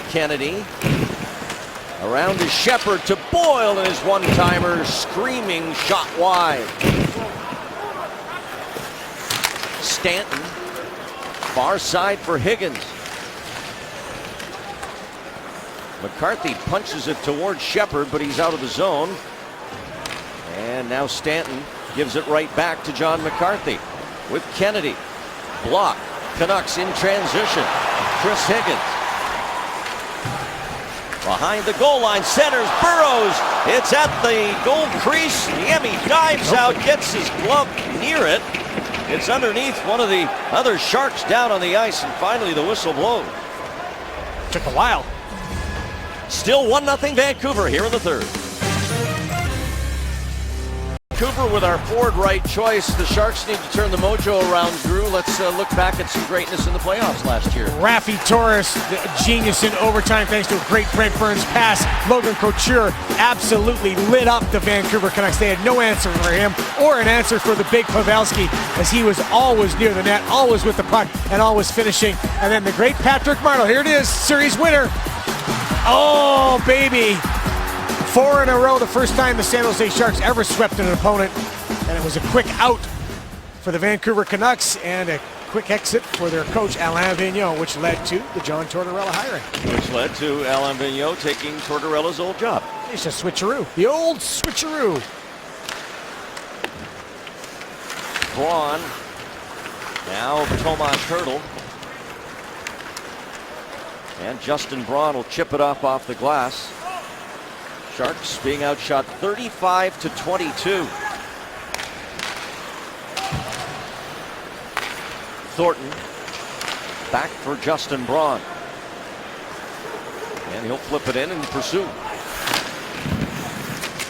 Kennedy around to Shepherd to Boyle, and his one-timer screaming shot wide. Stanton, far side for Higgins. McCarthy punches it towards Shepherd, but he's out of the zone. And now Stanton gives it right back to John McCarthy with Kennedy. Block. Canucks in transition. Chris Higgins. Behind the goal line, centers, Burrows. It's at the goal crease. Niemi dives out, gets his glove near it. It's underneath one of the other Sharks down on the ice, and finally the whistle blows. Took a while. Still 1-0 Vancouver here in the third. Vancouver with our forward right choice. The Sharks need to turn the mojo around, Drew. Let's look back at some greatness in the playoffs last year. Raffi Torres, the genius in overtime thanks to a great Brent Burns pass. Logan Couture absolutely lit up the Vancouver Canucks. They had no answer for him or an answer for the big Pavelski, as he was always near the net, always with the puck, and always finishing. And then the great Patrick Marleau. Here it is, series winner. Oh, baby. 4 in a row, the first time the San Jose Sharks ever swept an opponent. And it was a quick out for the Vancouver Canucks and a quick exit for their coach, Alain Vigneault, which led to the John Tortorella hiring. Which led to Alain Vigneault taking Tortorella's old job. It's a switcheroo. The old switcheroo. Braun. Now Tomas Hertl. And Justin Braun will chip it off the glass. Sharks being outshot 35-22. Thornton back for Justin Braun. And he'll flip it in and pursue.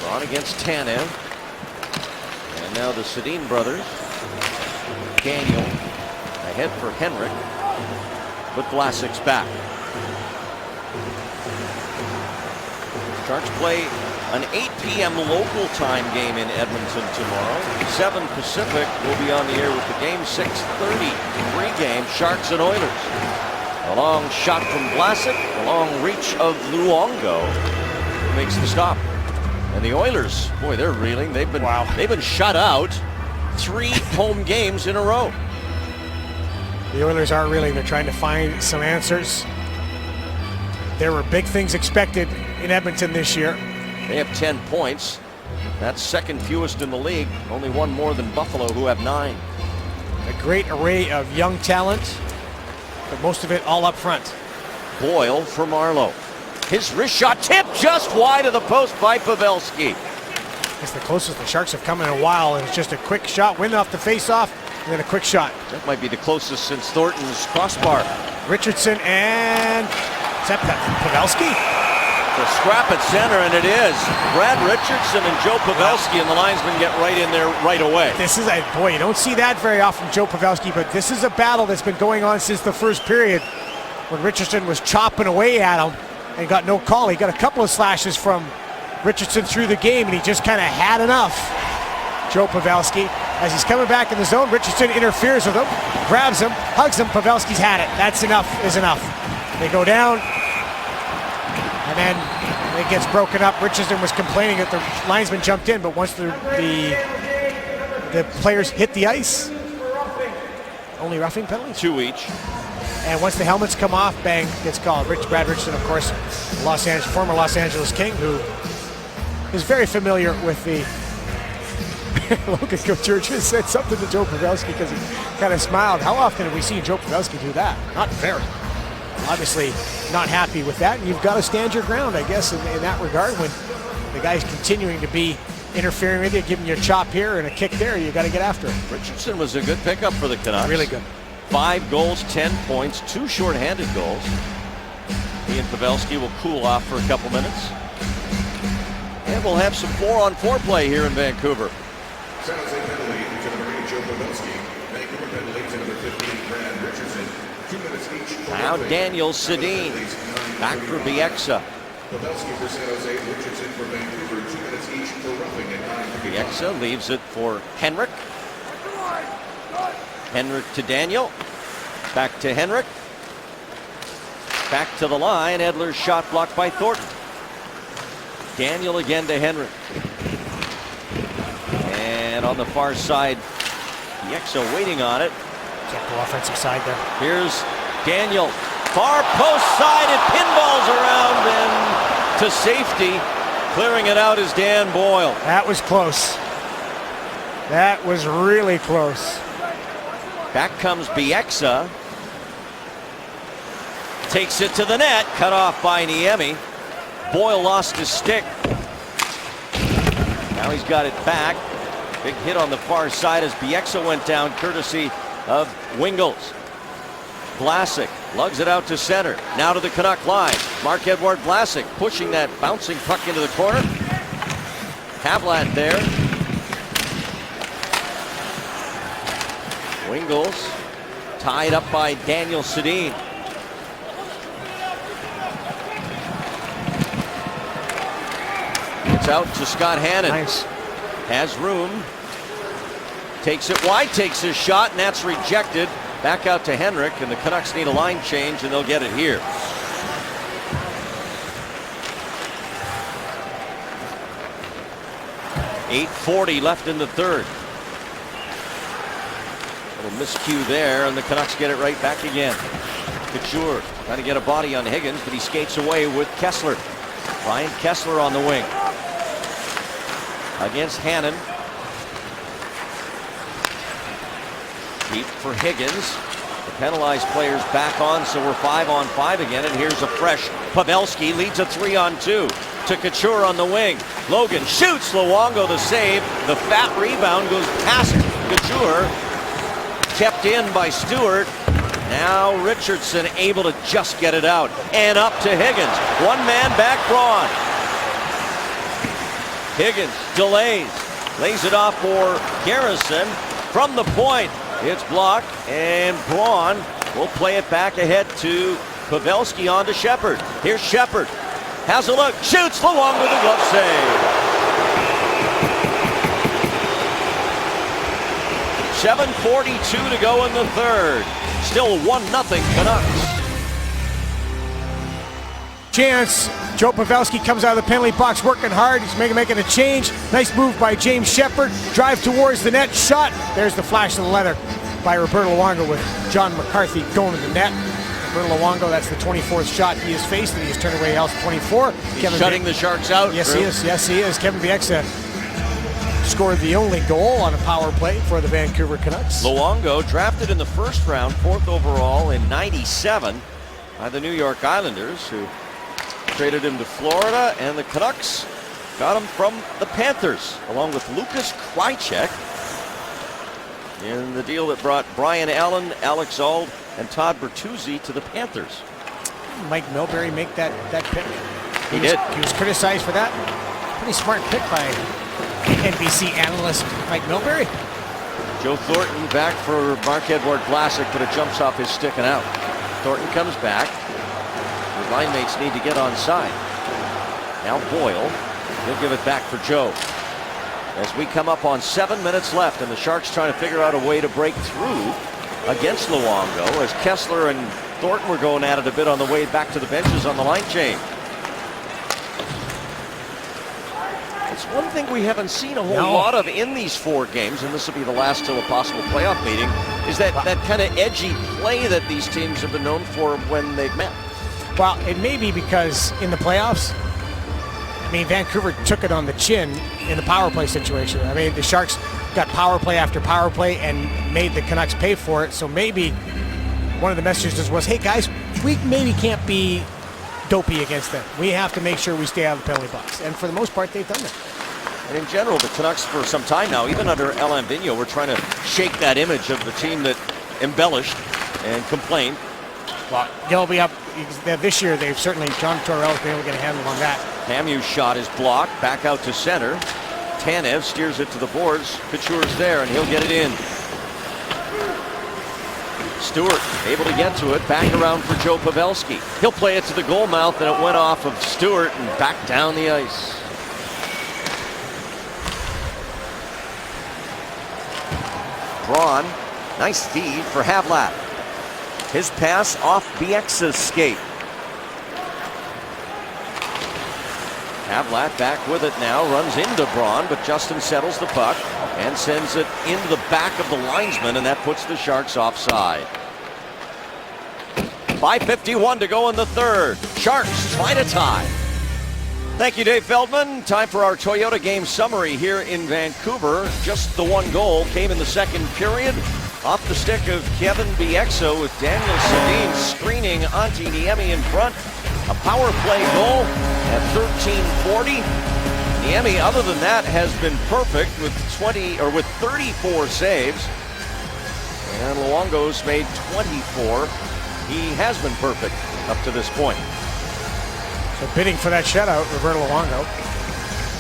Braun against Tanev. And now the Sedin brothers. Daniel ahead for Henrik. But Vlasic's back. Sharks play an 8 p.m. local time game in Edmonton tomorrow. 7 Pacific will be on the air with the game. 6:30 pregame, Sharks and Oilers. A long shot from Vlasic, a long reach of Luongo makes the stop. And the Oilers, boy, they're reeling. They've been shut out 3 home games in a row. The Oilers are reeling. They're trying to find some answers. There were big things expected in Edmonton this year. They have 10 points. That's second fewest in the league. Only one more than Buffalo, who have 9. A great array of young talent. but most of it all up front. Boyle for Marlowe. His wrist shot tipped just wide of the post by Pavelski. It's the closest the Sharks have come in a while, and it's just a quick shot, win off the face-off, and then a quick shot. That might be the closest since Thornton's crossbar. Richardson and Pavelski. The scrap at center, and it is. Brad Richardson and Joe Pavelski, and the linesmen get right in there right away. This is boy, you don't see that very often, Joe Pavelski, but this is a battle that's been going on since the first period when Richardson was chopping away at him and got no call. He got a couple of slashes from Richardson through the game, and he just kind of had enough. Joe Pavelski, as he's coming back in the zone, Richardson interferes with him, grabs him, hugs him. Pavelski's had it. That's enough is enough. They go down, and then it gets broken up. Richardson was complaining that the linesman jumped in, but once the players hit the ice, only roughing penalties? 2 each. And once the helmets come off, bang, gets called. Brad Richardson, of course, former Los Angeles King, who is very familiar with the Logan Couture just said something to Joe Pavelski because he kind of smiled. How often have we seen Joe Pavelski do that? Not very. Obviously not happy with that, and you've got to stand your ground, I guess, in that regard. When the guy's continuing to be interfering with you, giving you a chop here and a kick there, you got to get after him. Richardson was a good pickup for the Canucks. Really good. 5 goals, 10 points, 2 shorthanded goals. He and Pavelski will cool off for a couple minutes. And we'll have some 4-on-4 play here in Vancouver. San Jose penalty to number 8, Joe Pavelski. Vancouver penalty to number 15, Brad Richardson. 2 minutes each. Now Daniel Sedin. Back for Bieksa. Pavelski for San Jose, Richardson for Vancouver. 2 minutes each for roughing at 9. Bieksa leaves it for Henrik. Henrik to Daniel. Back to Henrik. Back to the line. Edler's shot blocked by Thornton. Daniel again to Henrik. And on the far side, Bieksa waiting on it. Can't go offensive side there. Here's Daniel. Far post side, it pinballs around and to safety. Clearing it out is Dan Boyle. That was close. That was really close. Back comes Bieksa. Takes it to the net. Cut off by Niemi. Boyle lost his stick. Now he's got it back. Big hit on the far side as Bieksa went down, courtesy of Wingels. Vlasic lugs it out to center. Now to the Canuck line. Marc-Edouard Vlasic pushing that bouncing puck into the corner. Havlat there. Wingels tied up by Daniel Sedin. It's out to Scott Hannon. Nice. Has room. Takes it wide, takes his shot, and that's rejected. Back out to Henrik, and the Canucks need a line change, and they'll get it here. .840 left in the third. Little miscue there, and the Canucks get it right back again. Couture trying to get a body on Higgins, but he skates away with Kessler. Ryan Kessler on the wing. Against Hannon. Deep for Higgins. The penalized players back on, so we're 5-on-5 again, and here's a fresh Pavelski. Leads a 3-on-2 to Couture on the wing. Logan shoots. Luongo the save. The fat rebound goes past Couture. Kept in by Stewart. Now Richardson able to just get it out. And up to Higgins. One man back, Braun. Higgins delays. Lays it off for Garrison. From the point, it's blocked. And Braun will play it back ahead to Pavelski on to Shepherd. Here's Shepherd. Has a look. Shoots. Luongo with the glove save. 7:42 to go in the third. Still 1-0 Canucks. Chance. Joe Pavelski comes out of the penalty box working hard. He's making a change. Nice move by James Shepherd. Drive towards the net. Shot. There's the flash of the leather by Roberto Luongo with John McCarthy going to the net. Roberto Luongo, that's the 24th shot he has faced, and he has turned away else 24. He's shutting the Sharks out. Yes, he is. Yes, he is. Kevin Bieksa scored the only goal on a power play for the Vancouver Canucks. Luongo, drafted in the first round, 4th overall in '97 by the New York Islanders, who traded him to Florida, and the Canucks got him from the Panthers, along with Lucas Krajicek, in the deal that brought Brian Allen, Alex Auld, and Todd Bertuzzi to the Panthers. Mike Milbury make that pick. He did. He was criticized for that. Pretty smart pick by NBC analyst Mike Milbury. Joe Thornton back for Marc-Edouard Vlasic, but it jumps off his stick and out. Thornton comes back. His line mates need to get on side. Now Boyle. He'll give it back for Joe. As we come up on 7 minutes left, and the Sharks trying to figure out a way to break through against Luongo, as Kessler and Thornton were going at it a bit on the way back to the benches on the line change. It's one thing we haven't seen a whole lot of in these 4 games, and this will be the last till a possible playoff meeting, is that kind of edgy play that these teams have been known for when they've met. Well, it may be because in the playoffs, I mean, Vancouver took it on the chin in the power play situation. I mean, the Sharks got power play after power play and made the Canucks pay for it. So maybe one of the messages was, hey guys, we maybe can't be dopey against them. We have to make sure we stay out of the penalty box. And for the most part, they've done that. And in general, the Canucks for some time now, even under Alain Vigneault, were trying to shake that image of the team that embellished and complained. Well, they'll be up this year. They've certainly, John Tortorella's been able to get a handle on that. Hamu's shot is blocked, back out to center. Tanev steers it to the boards. Couture's there, and he'll get it in. Stewart able to get to it, back around for Joe Pavelski. He'll play it to the goal mouth, and it went off of Stewart and back down the ice. Braun, nice feed for Havlat. His pass off Bieksa's skate. Havlat back with it now, runs into Braun, but Justin settles the puck and sends it into the back of the linesman, and that puts the Sharks offside. 5:51 to go in the third. Sharks trying to tie. Thank you, Dave Feldman. Time for our Toyota game summary here in Vancouver. Just the one goal came in the second period. Off the stick of Kevin Bieksa, with Daniel Sedin screening Antti Niemi in front. A power play goal at 13:40. Niemi, other than that, has been perfect with 34 saves. And Luongo's made 24. He has been perfect up to this point. So bidding for that shutout, Roberto Luongo,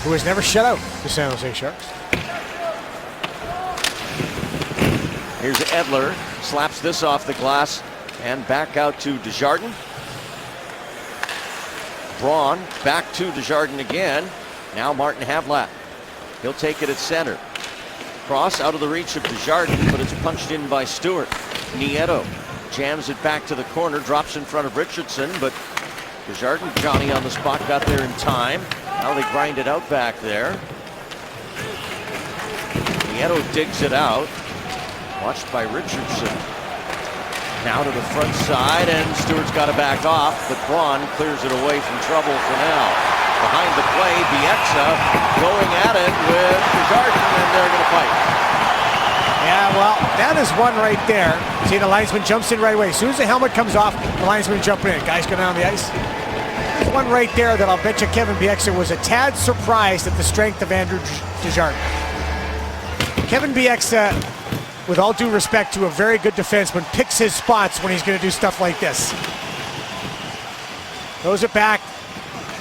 who has never shut out the San Jose Sharks. Here's Edler, slaps this off the glass and back out to Desjardins. Braun back to Desjardins again. Now Martin Havlat. He'll take it at center. Cross out of the reach of Desjardins, but it's punched in by Stewart. Nieto jams it back to the corner, drops in front of Richardson, but Desjardins, Johnny on the spot, got there in time. Now they grind it out back there. Nieto digs it out. Watched by Richardson. Now to the front side, and Stewart's got to back off, but Braun clears it away from trouble for now. Behind the play, Bieksa going at it with Desjardins, and they're going to fight. Yeah, well, that is one right there. See, the linesman jumps in right away. As soon as the helmet comes off, the linesman jumping in. Guys go down the ice. There's one right there that I'll bet you Kevin Bieksa was a tad surprised at the strength of Andrew Desjardins. Kevin Bieksa, with all due respect to a very good defenseman, picks his spots when he's going to do stuff like this. Throws it back,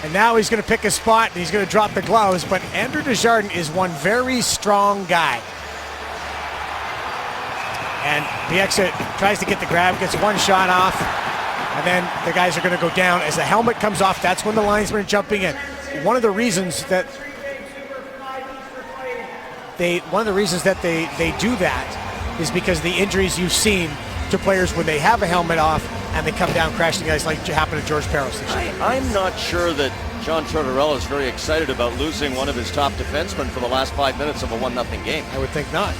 and now he's going to pick his spot, and he's going to drop the gloves, but Andrew Desjardins is one very strong guy. And Bieksa tries to get the grab, gets one shot off, and then the guys are going to go down. As the helmet comes off, that's when the linesmen are jumping in. One of the reasons that they do that is because the injuries you've seen to players when they have a helmet off and they come down crashing guys, like happened to George Parros this year. I'm not sure that John Tortorella is very excited about losing one of his top defensemen for the last 5 minutes of a 1-0 game. I would think not.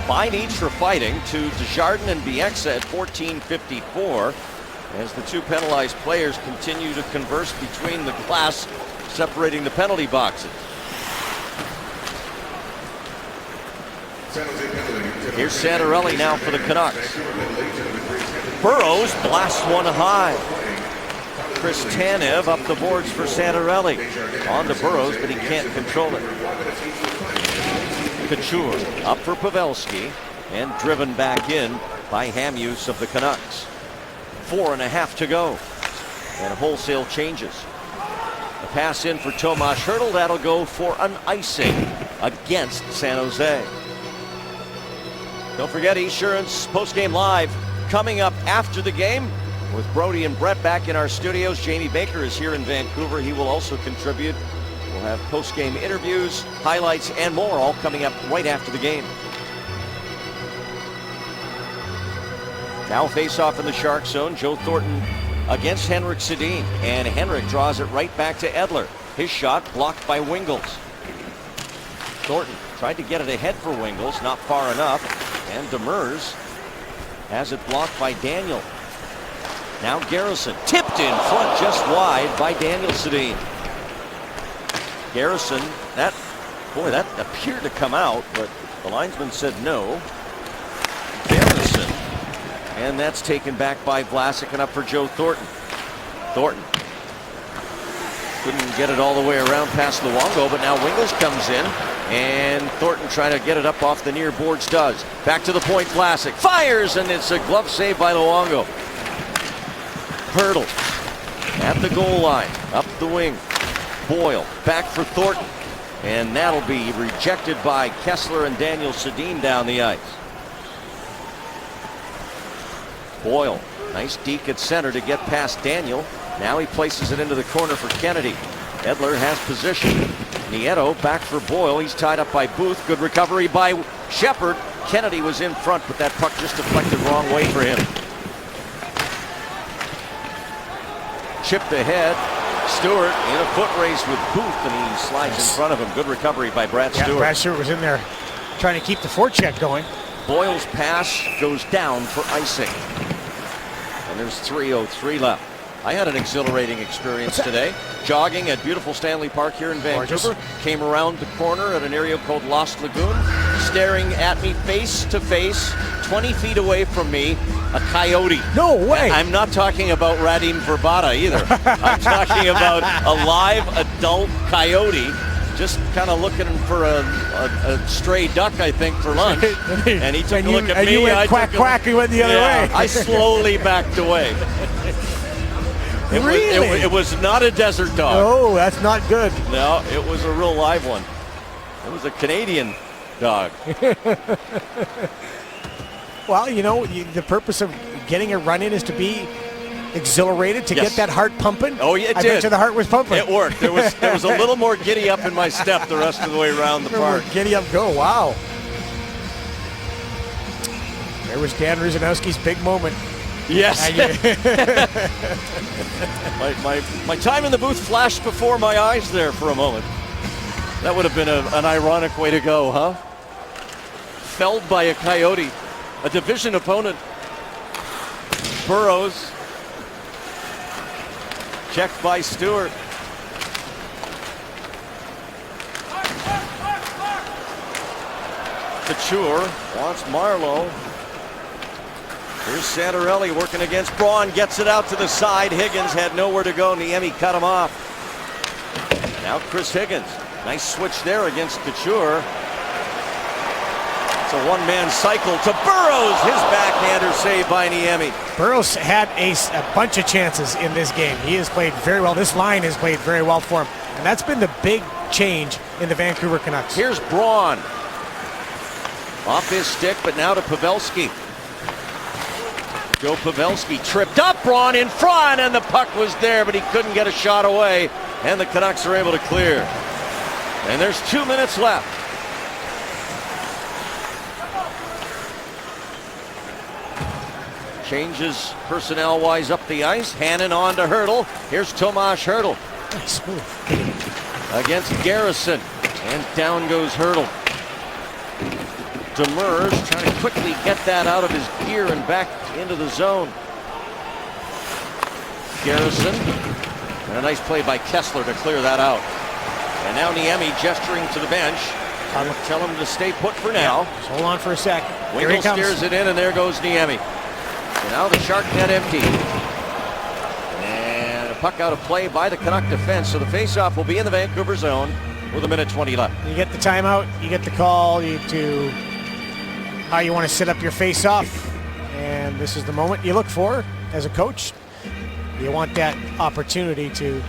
Fine each for fighting to Desjardins and Bieksa at 14:54 as the two penalized players continue to converse between the glass separating the penalty boxes. San Jose penalty. Here's Santorelli now for the Canucks. Burrows blasts one high. Chris Tanev up the boards for Santorelli. On to Burrows, but he can't control it. Couture up for Pavelski and driven back in by Hamhuis of the Canucks. 4.5 to go. And wholesale changes. A pass in for Tomas Hertl. That'll go for an icing against San Jose. Don't forget Esurance Postgame Live coming up after the game with Brody and Brett back in our studios. Jamie Baker is here in Vancouver. He will also contribute. We'll have post-game interviews, highlights, and more all coming up right after the game. Now face-off in the Shark zone. Joe Thornton against Henrik Sedin. And Henrik draws it right back to Edler. His shot blocked by Wingels. Thornton tried to get it ahead for Wingels, not far enough. And Demers has it blocked by Daniel. Now Garrison tipped in front just wide by Daniel Sedin. Garrison, that appeared to come out, but the linesman said no. Garrison, and that's taken back by Vlasic and up for Joe Thornton. Thornton couldn't get it all the way around past Luongo, but now Wingels comes in, and Thornton trying to get it up off the near boards does. Back to the point, Vlasic fires, and it's a glove save by Luongo. Hertl at the goal line, up the wing. Boyle back for Thornton, and that'll be rejected by Kessler and Daniel Sedin down the ice. Boyle, nice deke at center to get past Daniel. Now he places it into the corner for Kennedy. Edler has position. Nieto back for Boyle. He's tied up by Booth. Good recovery by Shepard. Kennedy was in front, but that puck just deflected wrong way for him. Chipped ahead. Stewart in a foot race with Booth, and he slides in front of him. Good recovery by Brad Stewart. Brad Stewart was in there trying to keep the forecheck going. Boyle's pass goes down for icing. And there's 3:03 left. I had an exhilarating experience today. Jogging at beautiful Stanley Park here in Vancouver. Gorgeous. Came around the corner at an area called Lost Lagoon. Staring at me face to face, 20 feet away from me, a coyote. No way. I'm not talking about Radim Verbata either. I'm talking about a live adult coyote just kind of looking for a stray duck, I think, for lunch. And he took a look at and me. You went I quack, took quack, he went the other way. I slowly backed away. Really? It was not a desert dog. Oh, that's not good. No, it was a real live one. It was a Canadian dog. Well, you know, the purpose of getting a run in is to be exhilarated, to Yes. get that heart pumping. Oh, yeah, it I did. bet you the heart was pumping. It worked. There was a little more giddy up in my step the rest of the way around the park. Giddy up, go! Wow. There was Dan Ruzanowski's big moment. Yes. And you- my time in the booth flashed before my eyes there for a moment. That would have been an ironic way to go, huh? Felled by a coyote, a division opponent. Burrows. Checked by Stewart. Couture wants Marlowe. Here's Santorelli working against Braun, gets it out to the side. Higgins had nowhere to go. Niemi cut him off. Now Chris Higgins. Nice switch there against Couture. It's a one-man cycle to Burrows. His backhander saved by Niemi. Burrows had a bunch of chances in this game. He has played very well. This line has played very well for him. And that's been the big change in the Vancouver Canucks. Here's Braun. Off his stick, but now to Pavelski. Joe Pavelski tripped up, Braun in front, and the puck was there, but he couldn't get a shot away, and the Canucks are able to clear. And there's 2 minutes left. Changes personnel-wise up the ice. Hannon on to Hertl. Here's Tomas Hertl Smooth. against Garrison, and down goes Hertl. Demers trying to quickly get that out of his gear and back into the zone. Garrison, and a nice play by Kessler to clear that out. And now Niemi gesturing to the bench. Tell him to stay put for now. Just hold on for a sec. Here he Winkle comes. steers it in, and there goes Niemi. So now the Shark net empty. And a puck out of play by the Canuck defense. So the faceoff will be in the Vancouver zone with 1:20 left. You get the timeout, you get the call to how you want to set up your face-off. And this is the moment you look for as a coach. You want that opportunity to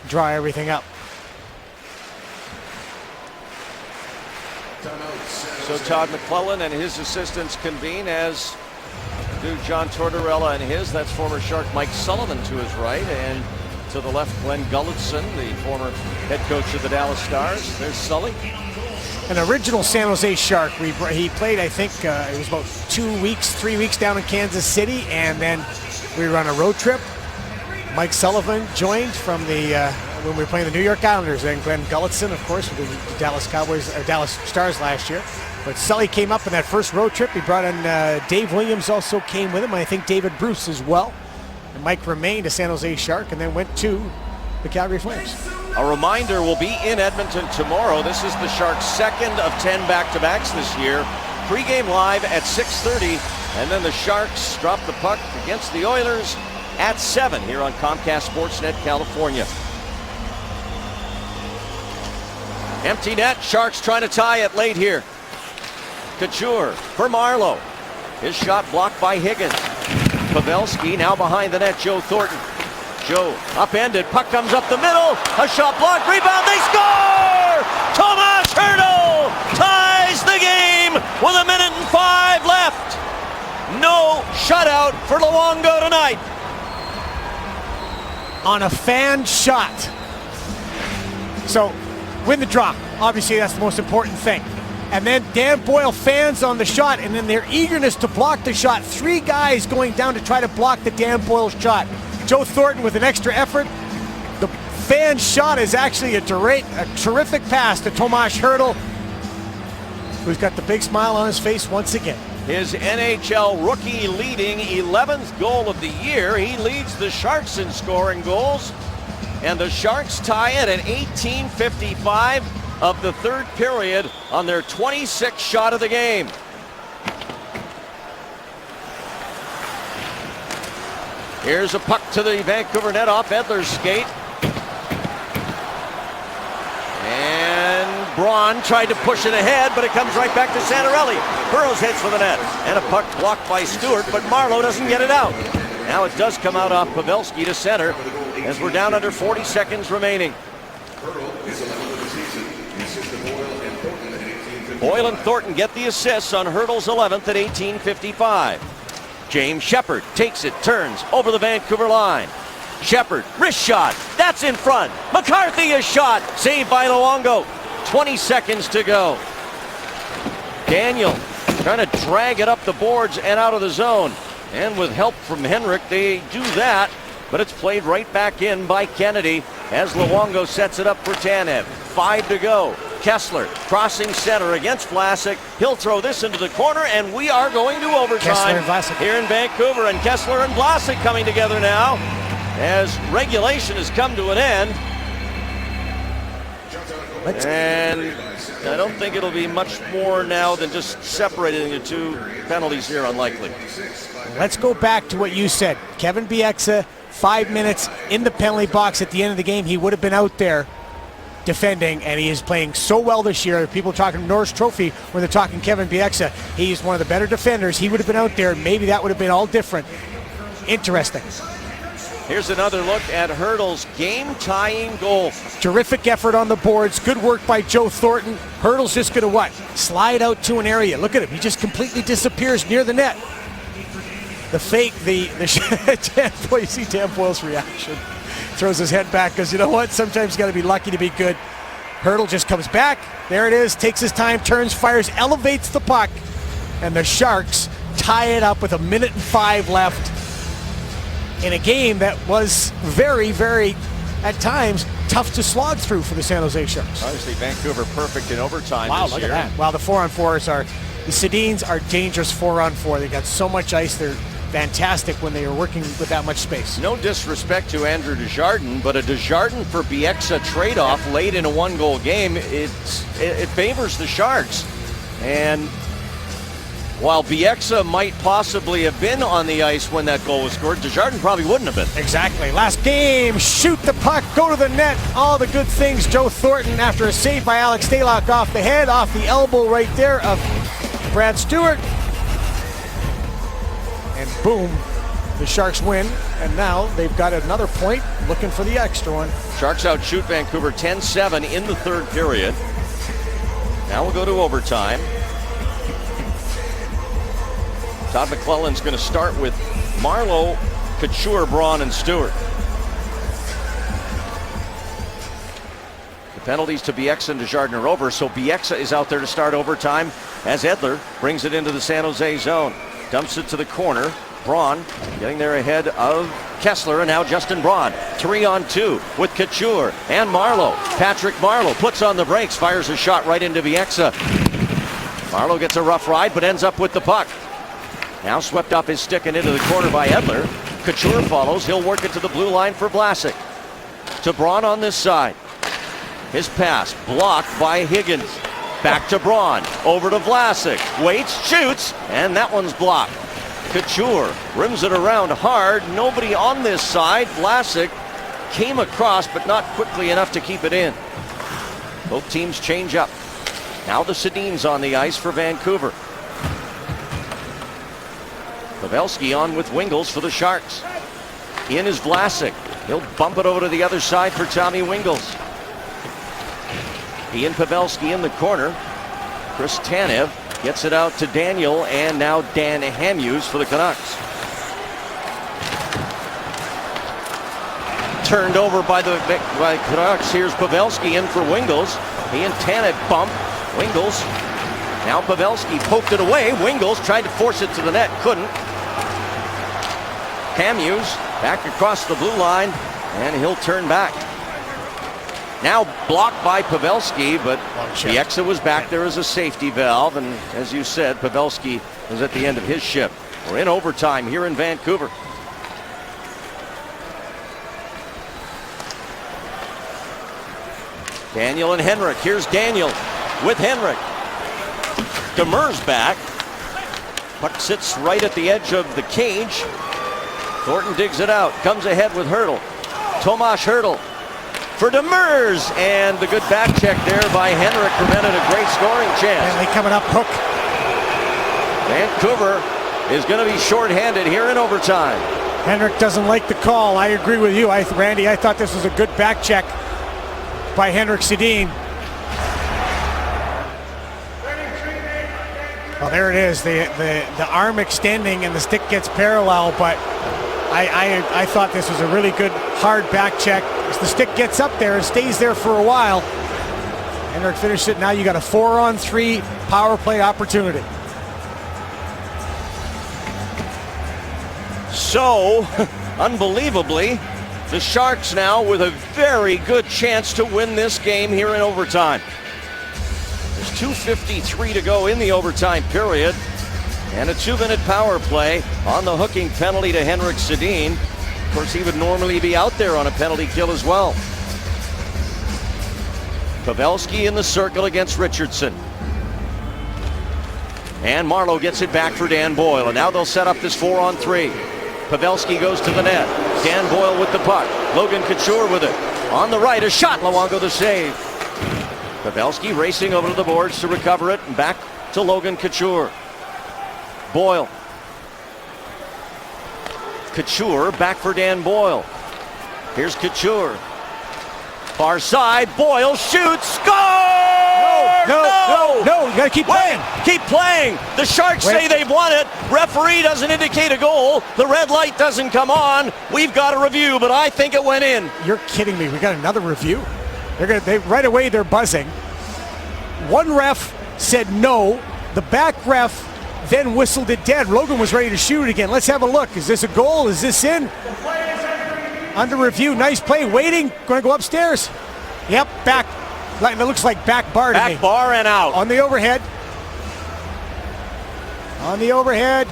draw everything up. So Todd McClellan and his assistants convene, as do John Tortorella and his. That's former Shark Mike Sullivan to his right, and to the left Glenn Gulletson, the former head coach of the Dallas Stars. There's Sully. An original San Jose Shark. He played, I think, it was about 3 weeks down in Kansas City, and then we were on a road trip. Mike Sullivan joined from the when we were playing the New York Islanders, and Glenn Gulletson, of course, with the Dallas Cowboys, or Dallas Stars last year. But Sully came up in that first road trip. He brought in Dave Williams, also came with him. I think David Bruce as well. And Mike remained a San Jose Shark and then went to the Calgary Flames. A reminder, will be in Edmonton tomorrow. This is the Sharks' second of 10 back-to-backs this year. Pre-game live at 6:30, and then the Sharks drop the puck against the Oilers at 7 here on Comcast Sportsnet California. Empty net, Sharks trying to tie it late here. Couture for Marleau. His shot blocked by Higgins. Pavelski now behind the net, Joe Thornton. Joe upended, puck comes up the middle, a shot blocked, rebound, they score! Tomas Hertl ties the game with 1:05 left. No shutout for Luongo tonight. On a fan shot. So, win the drop. Obviously, that's the most important thing. And then Dan Boyle fans on the shot, and then their eagerness to block the shot. 3 guys going down to try to block the Dan Boyle shot. Joe Thornton with an extra effort. The fan shot is actually a terrific pass to Tomas Hertl, who's got the big smile on his face once again. His NHL rookie leading 11th goal of the year. He leads the Sharks in scoring goals. And the Sharks tie it at 18:55 of the third period on their 26th shot of the game. Here's a puck to the Vancouver net off Edler's skate. And Braun tried to push it ahead, but it comes right back to Santorelli. Burrows heads for the net. And a puck blocked by Stewart, but Marleau doesn't get it out. Now it does come out off Pavelski to center, as we're down under 40 seconds remaining. Boyle and Thornton get the assists on Hertl's 11th at 18:55. James Shepherd takes it, turns over the Vancouver line. Shepherd, wrist shot, that's in front. McCarthy is shot, saved by Luongo. 20 seconds to go. Daniel trying to drag it up the boards and out of the zone. And with help from Henrik, they do that. But it's played right back in by Kennedy as Luongo sets it up for Tanev. 5 to go. Kessler crossing center against Vlasic. He'll throw this into the corner, and we are going to overtime here in Vancouver. And Kessler and Vlasic coming together now as regulation has come to an end. And I don't think it'll be much more now than just separating the two penalties here, unlikely. Let's go back to what you said. Kevin Bieksa, 5 minutes in the penalty box at the end of the game. He would have been out there defending, and he is playing so well this year. People talking Norris Trophy when they're talking Kevin Bieksa. He's one of the better defenders. He would have been out there. Maybe that would have been all different. Interesting. Here's another look at Hertl's game-tying goal. Terrific effort on the boards. Good work by Joe Thornton. Hertl's just going to what? Slide out to an area. Look at him. He just completely disappears near the net. The fake, Dan Boyle, you see Dan Boyle's reaction. Throws his head back because you know what? Sometimes you got to be lucky to be good. Hertl just comes back. There it is. Takes his time, turns, fires, elevates the puck. And the Sharks tie it up with 1:05 left in a game that was very, very, at times, tough to slog through for the San Jose Sharks. Obviously, Vancouver perfect in overtime this Wow, year. look at that. Wow, the 4-on-4s the Sedins are dangerous 4-on-4. They got so much ice. They're fantastic when they are working with that much space. No disrespect to Andrew Desjardins, but a Desjardins for Bieksa trade-off late in a one-goal game, it favors the Sharks. And while Bieksa might possibly have been on the ice when that goal was scored, Desjardins probably wouldn't have been. Exactly. Last game, shoot the puck, go to the net, all the good things. Joe Thornton after a save by Alex Stalock off the head, off the elbow right there of Brad Stewart. And boom, the Sharks win. And now they've got another point, looking for the extra one. Sharks outshoot Vancouver 10-7 in the third period. Now we'll go to overtime. Todd McClellan's going to start with Marleau, Couture, Braun, and Stewart. The penalties to Bieksa and Desjardins are over, so Bieksa is out there to start overtime as Edler brings it into the San Jose zone. Dumps it to the corner. Braun getting there ahead of Kessler, and now Justin Braun. 3-on-2 with Couture and Marleau. Patrick Marleau puts on the brakes, fires a shot right into Bieksa. Marleau gets a rough ride, but ends up with the puck. Now swept off his stick and into the corner by Edler. Couture follows. He'll work it to the blue line for Vlasic. To Braun on this side. His pass blocked by Higgins. Back to Braun. Over to Vlasic. Waits, shoots, and that one's blocked. Couture rims it around hard. Nobody on this side. Vlasic came across, but not quickly enough to keep it in. Both teams change up. Now the Sedins on the ice for Vancouver. Pavelski on with Wingels for the Sharks. In is Vlasic. He'll bump it over to the other side for Tommy Wingels. Ian Pavelski in the corner. Chris Tanev gets it out to Daniel, and now Dan Hamhuis for the Canucks. Turned over by Canucks. Here's Pavelski in for Wingels. He and Tanev bump. Wingels. Now Pavelski poked it away. Wingels tried to force it to the net. Couldn't. Hamhuis back across the blue line, and he'll turn back. Now blocked by Pavelski, but Bieksa was back there as a safety valve, and as you said, Pavelski is at the end of his shift. We're in overtime here in Vancouver. Daniel and Henrik. Here's Daniel with Henrik. Demers back. Puck sits right at the edge of the cage. Thornton digs it out. Comes ahead with Hertl. Tomas Hertl for Demers, and the good back check there by Henrik prevented a great scoring chance. And they coming up hook. Vancouver is going to be shorthanded here in overtime. Henrik doesn't like the call. I agree with you, Randy. I thought this was a good back check by Henrik Sedin. Well, there it is. The arm extending and the stick gets parallel, but I thought this was a really good hard back check. As the stick gets up there and stays there for a while. Henrik finished it. Now you got a 4-on-3 power play opportunity. So, unbelievably, the Sharks now with a very good chance to win this game here in overtime. There's 2:53 to go in the overtime period, and a 2-minute power play on the hooking penalty to Henrik Sedin. Of course, he would normally be out there on a penalty kill as well. Pavelski in the circle against Richardson. And Marleau gets it back for Dan Boyle, and now they'll set up this 4-on-3. Pavelski goes to the net. Dan Boyle with the puck. Logan Couture with it. On the right, a shot. Luongo the save. Pavelski racing over to the boards to recover it, and back to Logan Couture. Boyle. Couture back for Dan Boyle. Here's Couture. Far side. Boyle shoots. Score! No, you gotta keep playing. Keep playing. The Sharks say they've won it. Referee doesn't indicate a goal. The red light doesn't come on. We've got a review, but I think it went in. You're kidding me. We got another review? Right away they're buzzing. One ref said no. The back ref then whistled it dead. Logan was ready to shoot it again. Let's have a look. Is this a goal? Is this in? Under review. Nice play. Waiting. Going to go upstairs. Yep, back. It looks like back bar to me. Back bar and out. On the overhead. On the overhead.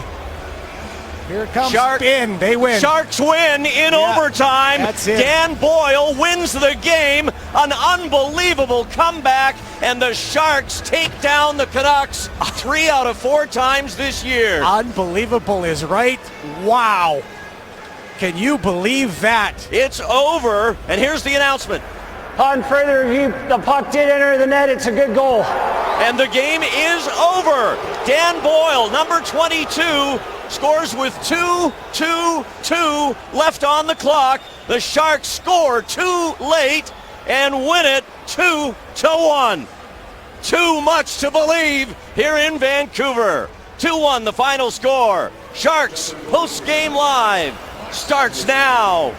Here it comes. Shark- Spin. They win. Sharks win in Yeah, overtime. that's it. Dan Boyle wins the game. An unbelievable comeback, and the Sharks take down the Canucks 3 out of 4 times this year. Unbelievable is right. Wow. Can you believe that? It's over, and here's the announcement. On further review, the puck did enter the net. It's a good goal. And the game is over. Dan Boyle, number 22, scores with 2-2-2 left on the clock. The Sharks score too late and win it 2-1. Too much to believe here in Vancouver. 2-1 the final score. Sharks post-game live starts now.